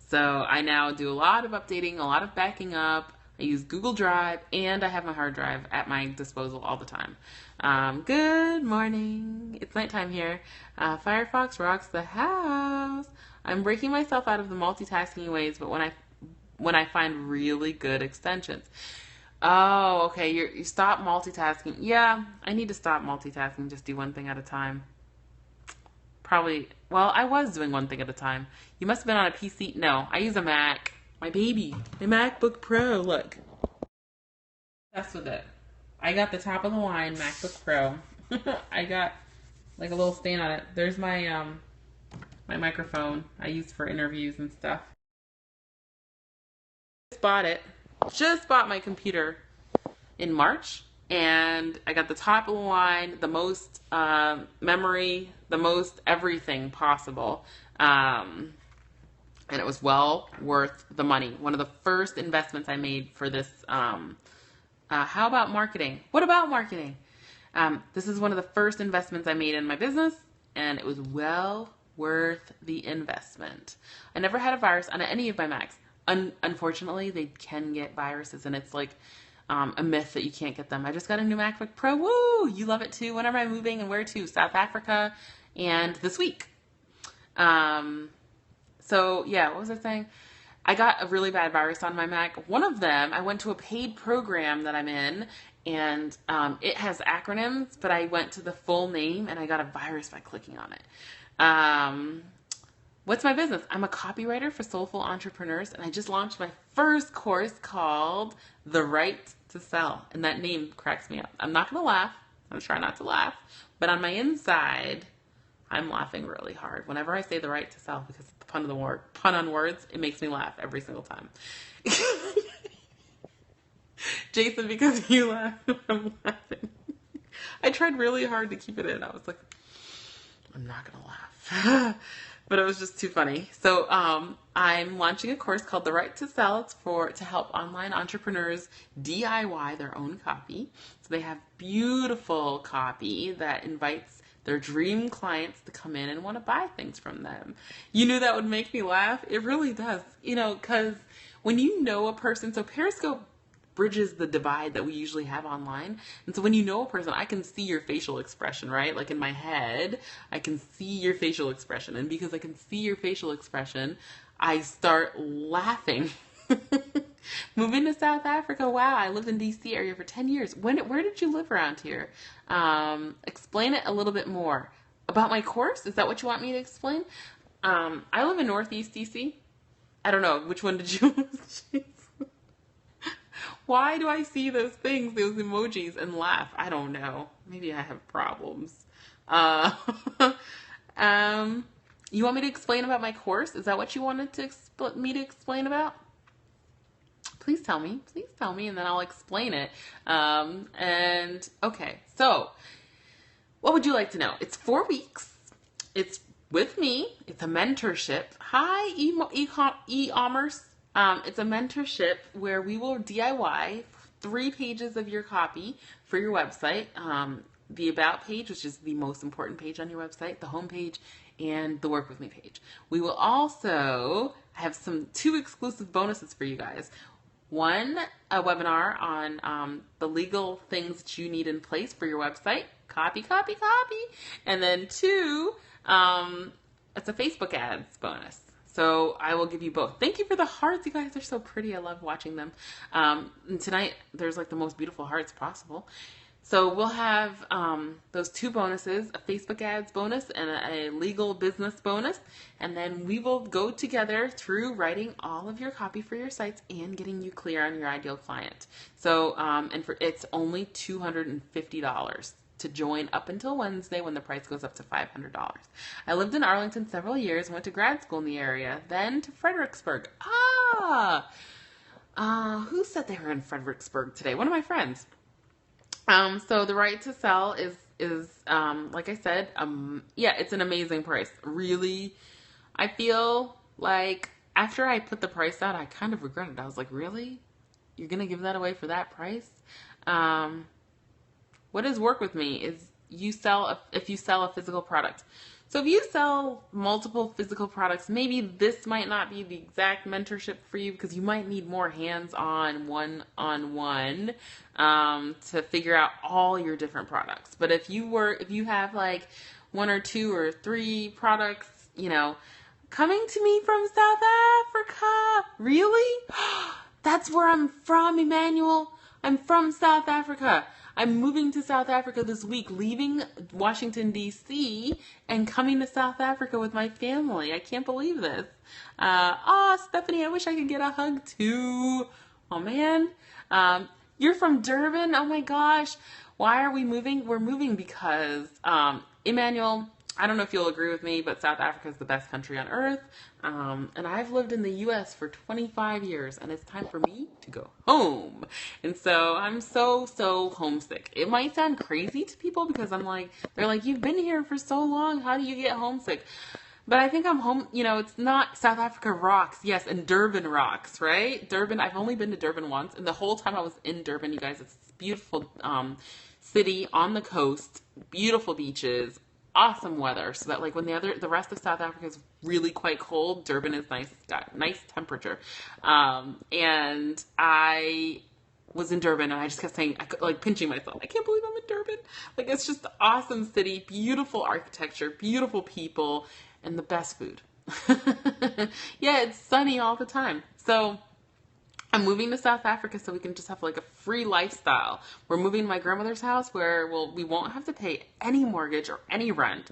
So I now do a lot of updating, a lot of backing up. I use Google Drive, and I have my hard drive at my disposal all the time. Good morning. It's nighttime here. Firefox rocks the house. I'm breaking myself out of the multitasking ways, but when I find really good extensions. Oh, okay. You stop multitasking. Yeah, I need to stop multitasking. Just do one thing at a time. Probably. Well, I was doing one thing at a time. You must have been on a PC. No, I use a Mac. My baby. My MacBook Pro. Look. That's with it. I got the top of the line MacBook Pro. I got a little stand on it. There's my my microphone I use for interviews and stuff. Just bought it. Just bought my computer. in March, and I got the top of the line, the most memory, the most everything possible. And it was well worth the money. One of the first investments I made for this. How about marketing? What about marketing? This is one of the first investments I made in my business, and it was well worth the investment. I never had a virus on any of my Macs. Unfortunately, they can get viruses, and it's like a myth that you can't get them. I just got a new MacBook Pro. Woo! You love it too. When am I moving and where to? South Africa, and this week. So yeah, what was I saying? I got a really bad virus on my Mac. One of them, I went to a paid program that I'm in, and it has acronyms, but I went to the full name, and I got a virus by clicking on it. What's my business? I'm a copywriter for soulful entrepreneurs, and I just launched my first course called The Right to Sell, and that name cracks me up. I'm not going to laugh. I'm going to try not to laugh, but on my inside, I'm laughing really hard whenever I say the right to sell, because the pun on words, it makes me laugh every single time. Jason, because you laugh, I'm laughing. I tried really hard to keep it in. I was like, I'm not going to laugh. But it was just too funny. So I'm launching a course called The Right to Sell. It's to help online entrepreneurs DIY their own copy. So they have beautiful copy that invites their dream clients to come in and want to buy things from them. You knew that would make me laugh? It really does. Because when you know a person, so Periscope bridges the divide that we usually have online. And so when you know a person, I can see your facial expression, right? Like in my head, I can see your facial expression. And because I can see your facial expression, I start laughing. Moving to South Africa. Wow, I lived in DC area for 10 years. Where did you live around here? Explain it a little bit more. About my course? Is that what you want me to explain? I live in Northeast DC. I don't know. Which one did you choose? Why do I see those things, those emojis, and laugh? I don't know. Maybe I have problems. You want me to explain about my course? Is that what you wanted me to explain about? Please tell me, and then I'll explain it. Okay, so what would you like to know? It's 4 weeks. It's with me. It's a mentorship. Hi, e-commerce. It's a mentorship where we will DIY 3 pages of your copy for your website. The About page, which is the most important page on your website, the home page, and the Work With Me page. We will also have 2 exclusive bonuses for you guys. One, a webinar on the legal things that you need in place for your website. Copy. And then 2, it's a Facebook ads bonus. So I will give you both. Thank you for the hearts. You guys are so pretty. I love watching them. And tonight, there's like the most beautiful hearts possible. So we'll have those 2 bonuses, a Facebook ads bonus and a legal business bonus. And then we will go together through writing all of your copy for your sites and getting you clear on your ideal client. So, it's only $250 to join up until Wednesday when the price goes up to $500. I lived in Arlington several years, went to grad school in the area, then to Fredericksburg. Who said they were in Fredericksburg today? One of my friends. So the right to sell is like I said, it's an amazing price. Really, I feel like after I put the price out, I kind of regretted it. I was like, really? You're going to give that away for that price? What does Work With Me is if you sell a physical product. So if you sell multiple physical products, maybe this might not be the exact mentorship for you because you might need more hands-on, one-on-one to figure out all your different products. But if you have like 1 or 2 or 3 products, coming to me from South Africa, really? That's where I'm from, Emmanuel. I'm from South Africa. I'm moving to South Africa this week, leaving Washington, D.C., and coming to South Africa with my family. I can't believe this. Stephanie, I wish I could get a hug too. Oh, man. You're from Durban? Oh, my gosh. Why are we moving? We're moving because, Emmanuel, I don't know if you'll agree with me, but South Africa is the best country on earth. And I've lived in the U.S. for 25 years, and it's time for me to go home. And so I'm so homesick. It might sound crazy to people because they're like, you've been here for so long. How do you get homesick? But I think I'm home, it's not South Africa rocks. Yes, and Durban rocks, right? Durban, I've only been to Durban once. And the whole time I was in Durban, you guys, it's this beautiful city on the coast, beautiful beaches, awesome weather. So that when the rest of South Africa is really quite cold, Durban is nice, got nice temperature. And I was in Durban and I just kept saying, pinching myself. I can't believe I'm in Durban. It's just an awesome city, beautiful architecture, beautiful people, and the best food. Yeah, it's sunny all the time. So I'm moving to South Africa so we can just have a free lifestyle. We're moving to my grandmother's house where we won't have to pay any mortgage or any rent.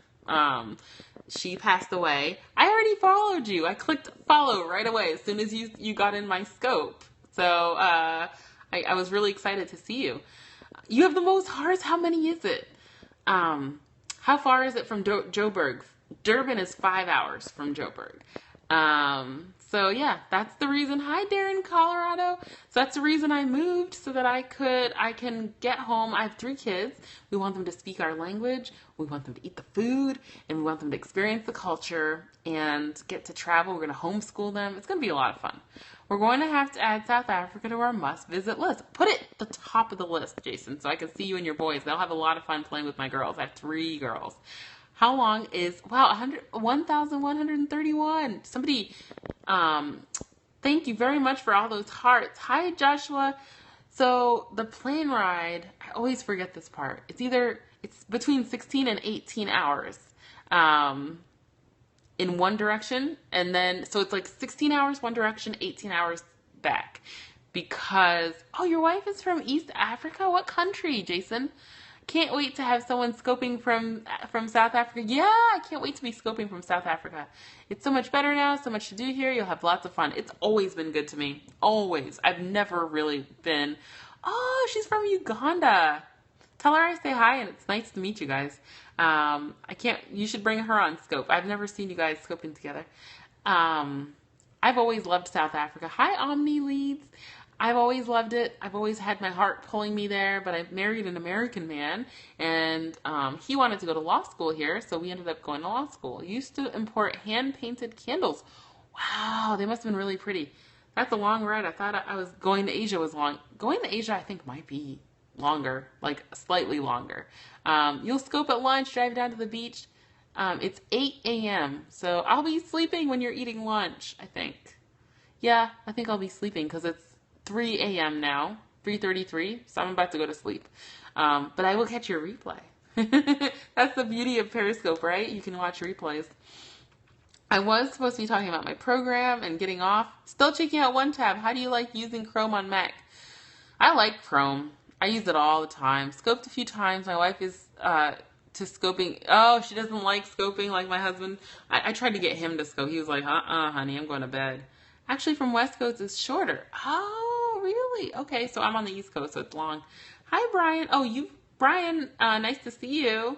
She passed away. I already followed you. I clicked follow right away as soon as you got in my scope. So I was really excited to see you. You have the most hearts. How many is it? How far is it from Joburg? Durban is 5 hours from Joburg. So yeah, that's the reason. Hi, Darren, Colorado. So that's the reason I moved, so that I can get home. I have 3 kids. We want them to speak our language. We want them to eat the food, and we want them to experience the culture and get to travel. We're going to homeschool them. It's going to be a lot of fun. We're going to have to add South Africa to our must-visit list. Put it at the top of the list, Jason, so I can see you and your boys. They'll have a lot of fun playing with my girls. I have 3 girls. How long is, 1,131. Somebody, thank you very much for all those hearts. Hi, Joshua. So the plane ride, I always forget this part. It's between 16 and 18 hours in one direction. And then, so it's 16 hours one direction, 18 hours back. Because, your wife is from East Africa? What country, Jason? Can't wait to have someone scoping from South Africa. Yeah, I can't wait to be scoping from South Africa. It's so much better now, so much to do here. You'll have lots of fun. It's always been good to me. Always. I've never really been, she's from Uganda. Tell her I say hi, and it's nice to meet you guys. You should bring her on Scope. I've never seen you guys scoping together. I've always loved South Africa. Hi, Omni Leads. I've always loved it. I've always had my heart pulling me there, but I've married an American man, and he wanted to go to law school here, so we ended up going to law school. Used to import hand-painted candles. Wow, they must have been really pretty. That's a long ride. I thought I was going to Asia was long. Going to Asia, I think, might be longer, slightly longer. You'll scope at lunch, drive down to the beach. It's 8 a.m., so I'll be sleeping when you're eating lunch, I think. Yeah, I think I'll be sleeping because it's 3 a.m. now, 3:33, so I'm about to go to sleep. But I will catch your replay. That's the beauty of Periscope, right? You can watch replays. I was supposed to be talking about my program and getting off. Still checking out One Tab. How do you like using Chrome on Mac? I like Chrome. I use it all the time. Scoped a few times. My wife is to scoping. Oh, she doesn't like scoping like my husband. I tried to get him to scope. He was like, honey, I'm going to bed. Actually, from West Coast, it's shorter. Oh, really? Okay, so I'm on the East Coast, so it's long. Hi, Brian. Brian, nice to see you.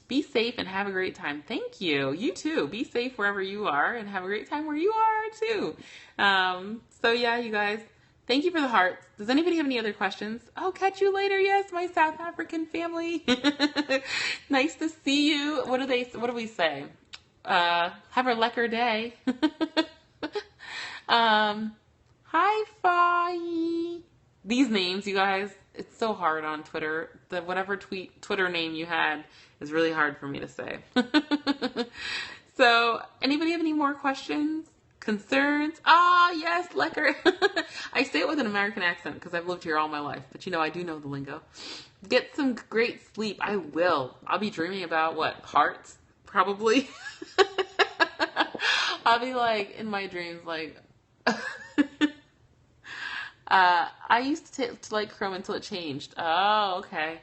Be safe and have a great time. Thank you. You too. Be safe wherever you are and have a great time where you are, too. So, yeah, you guys, thank you for the hearts. Does anybody have any other questions? Oh, catch you later. Yes, my South African family. Nice to see you. What do we say? Have a lekker day. Hi, Fai. These names, you guys, it's so hard on Twitter. Whatever Twitter name you had is really hard for me to say. So, anybody have any more questions? Concerns? Yes, lekker. I say it with an American accent because I've lived here all my life, but I do know the lingo. Get some great sleep. I will. I'll be dreaming about hearts, probably. I'll be in my dreams, I used to like Chrome until it changed. Oh, okay.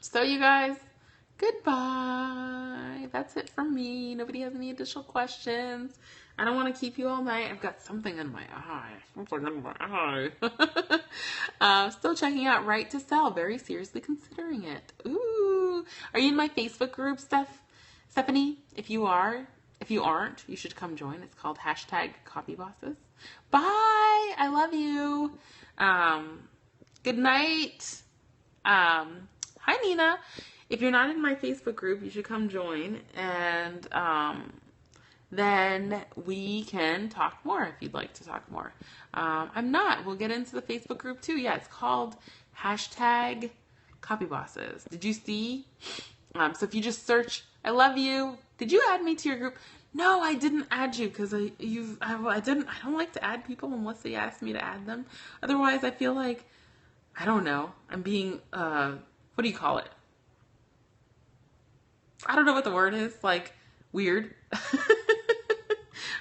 So you guys, goodbye. That's it from me. Nobody has any additional questions. I don't want to keep you all night. I've got something in my eye. Still checking out Right to Sell. Very seriously considering it. Ooh. Are you in my Facebook group, Stephanie? If you are, if you aren't, you should come join. It's called #CopyBosses. Bye. I love you. Good night. Hi, Nina. If you're not in my Facebook group, you should come join, and then we can talk more if you'd like to talk more. I'm not. We'll get into the Facebook group too. Yeah, it's called #CopyBosses. Did you see? So if you just search, I love you. Did you add me to your group? No, I didn't add you because I don't like to add people unless they ask me to add them. Otherwise, I feel like, I don't know, I'm being, what do you call it? I don't know what the word is, like, weird.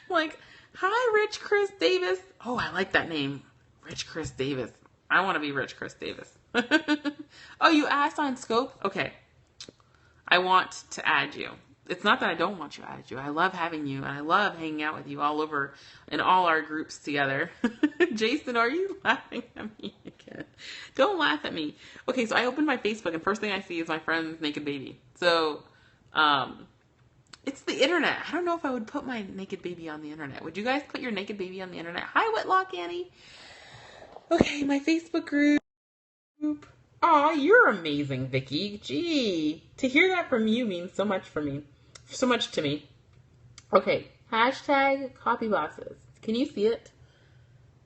Like, hi, Rich Chris Davis. Oh, I like that name. Rich Chris Davis. I want to be Rich Chris Davis. Oh, you asked on Scope? Okay. I want to add you. It's not that I don't want you to add you. I love having you, and I love hanging out with you all over in all our groups together. Jason, are you laughing at me again? Don't laugh at me. Okay, so I opened my Facebook, and first thing I see is my friend's naked baby. So, it's the internet. I don't know if I would put my naked baby on the internet. Would you guys put your naked baby on the internet? Hi, Whitlock Annie. Okay, my Facebook group. Aw, you're amazing, Vicky. Gee, to hear that from you means so much for me. So much to me. Okay, #CopyBosses. Can you see it?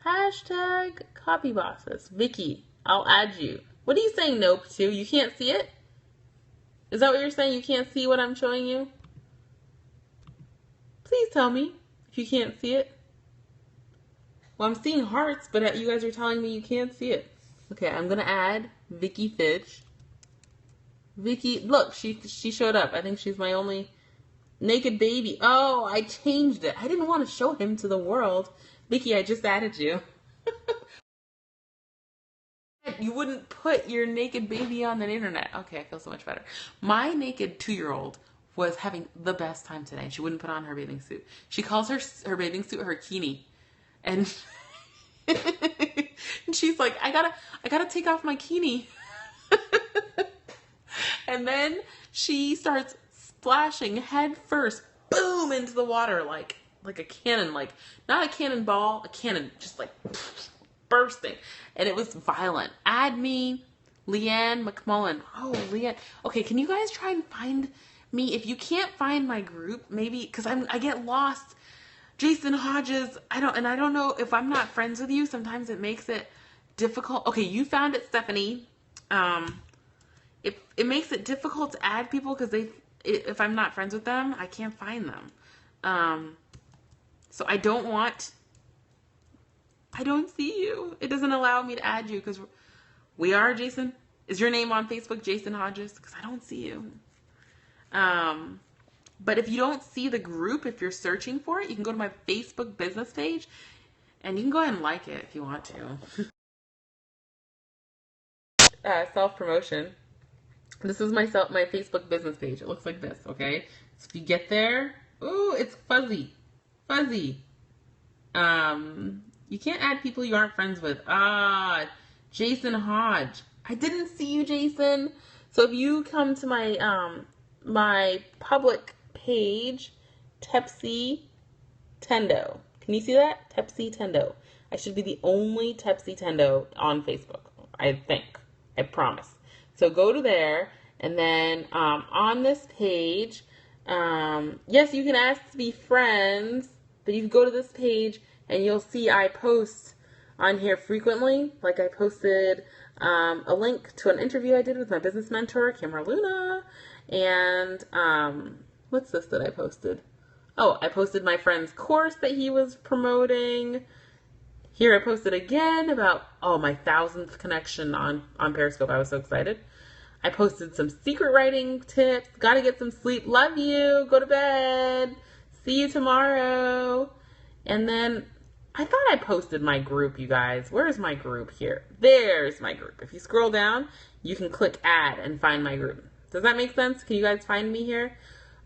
#CopyBosses. Vicky, I'll add you. What are you saying nope to? You can't see it? Is that what you're saying? You can't see what I'm showing you? Please tell me if you can't see it. Well, I'm seeing hearts, but you guys are telling me you can't see it. Okay, I'm going to add Vicky Fitch. Vicky, look, she showed up. I think she's my only naked baby. Oh, I changed it. I didn't want to show him to the world. Vicky, I just added you. You wouldn't put your naked baby on the internet. Okay, I feel so much better. My naked 2-year-old was having the best time today. She wouldn't put on her bathing suit. She calls her bathing suit her kini. And and she's like, I gotta take off my kini. And then she starts splashing head first, boom, into the water like a cannon, like not a cannonball, a cannon, just like bursting. And it was violent. Add me, Leanne McMullen. Oh, Leanne. Okay, can you guys try and find me? If you can't find my group, maybe, because I get lost. Jason Hodges, I don't know if I'm not friends with you. Sometimes it makes it difficult. Okay, you found it, Stephanie. It makes it difficult to add people because if I'm not friends with them, I can't find them. So I don't see you. It doesn't allow me to add you because we are Jason. Is your name on Facebook, Jason Hodges? Because I don't see you. But if you don't see the group, if you're searching for it, you can go to my Facebook business page and you can go ahead and like it if you want to. Self-promotion. This is my Facebook business page. It looks like this, okay? So if you get there, ooh, it's fuzzy. Fuzzy. You can't add people you aren't friends with. Jason Hodge. I didn't see you, Jason. So if you come to my my public page, Tepsii Tendo. Can you see that? Tepsii Tendo. I should be the only Tepsii Tendo on Facebook, I think. I promise. So go to there, and then on this page, yes, you can ask to be friends, but you can go to this page, and you'll see I post on here frequently. Like I posted a link to an interview I did with my business mentor, Kimra Luna, and what's this that I posted? Oh, I posted my friend's course that he was promoting. Here I posted again about, my 1,000th connection on Periscope. I was so excited. I posted some secret writing tips. Gotta get some sleep. Love you. Go to bed. See you tomorrow. And then I thought I posted my group, you guys. Where's my group here? There's my group. If you scroll down, you can click add and find my group. Does that make sense? Can you guys find me here?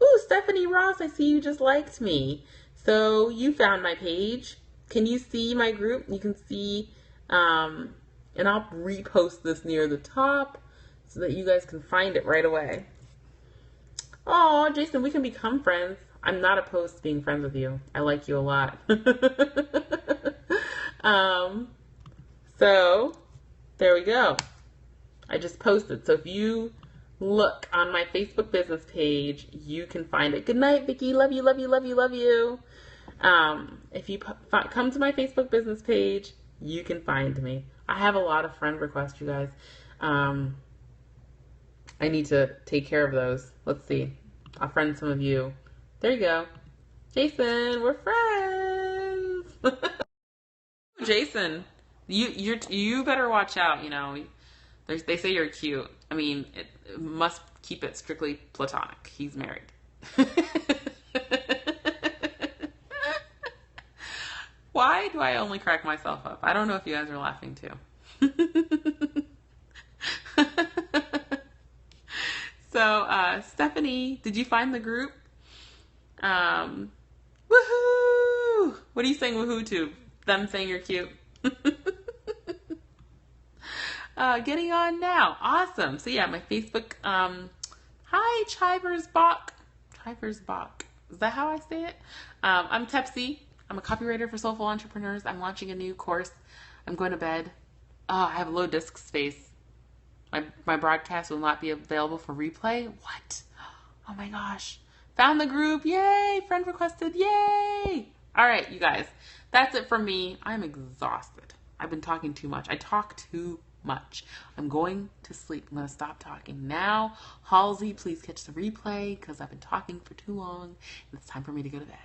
Ooh, Stephanie Ross, I see you just liked me. So you found my page. Can you see my group? You can see, and I'll repost this near the top so that you guys can find it right away. Oh, Jason, we can become friends. I'm not opposed to being friends with you. I like you a lot. um, so there we go. I just posted. So if you look on my Facebook business page, you can find it. Good night, Vicky. Love you, love you, love you, love you. If you come to my Facebook business page, you can find me. I have a lot of friend requests, you guys. I need to take care of those. Let's see. I'll friend some of you. There you go. Jason, we're friends. Jason, you better watch out. You know, they say you're cute. I mean, it must keep it strictly platonic. He's married. Why do I only crack myself up? I don't know if you guys are laughing too. So, Stephanie, did you find the group? Woohoo! What are you saying woohoo to? Them saying you're cute? Getting on now. Awesome. So yeah, my Facebook, hi, Chiversbach. Chiversbach. Is that how I say it? I'm Tepsii. I'm a copywriter for soulful entrepreneurs. I'm launching a new course. I'm going to bed. I have low disk space. My broadcast will not be available for replay. What? Oh my gosh. Found the group. Yay. Friend requested. Yay. All right, you guys. That's it from me. I'm exhausted. I've been talking too much. I talk too much. I'm going to sleep. I'm going to stop talking now. Halsey, please catch the replay because I've been talking for too long and it's time for me to go to bed.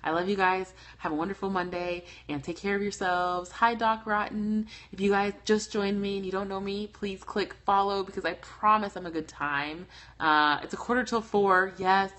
I love you guys. Have a wonderful Monday and take care of yourselves. Hi, Doc Rotten. If you guys just joined me and you don't know me, please click follow because I promise I'm a good time. It's 3:45. Yes,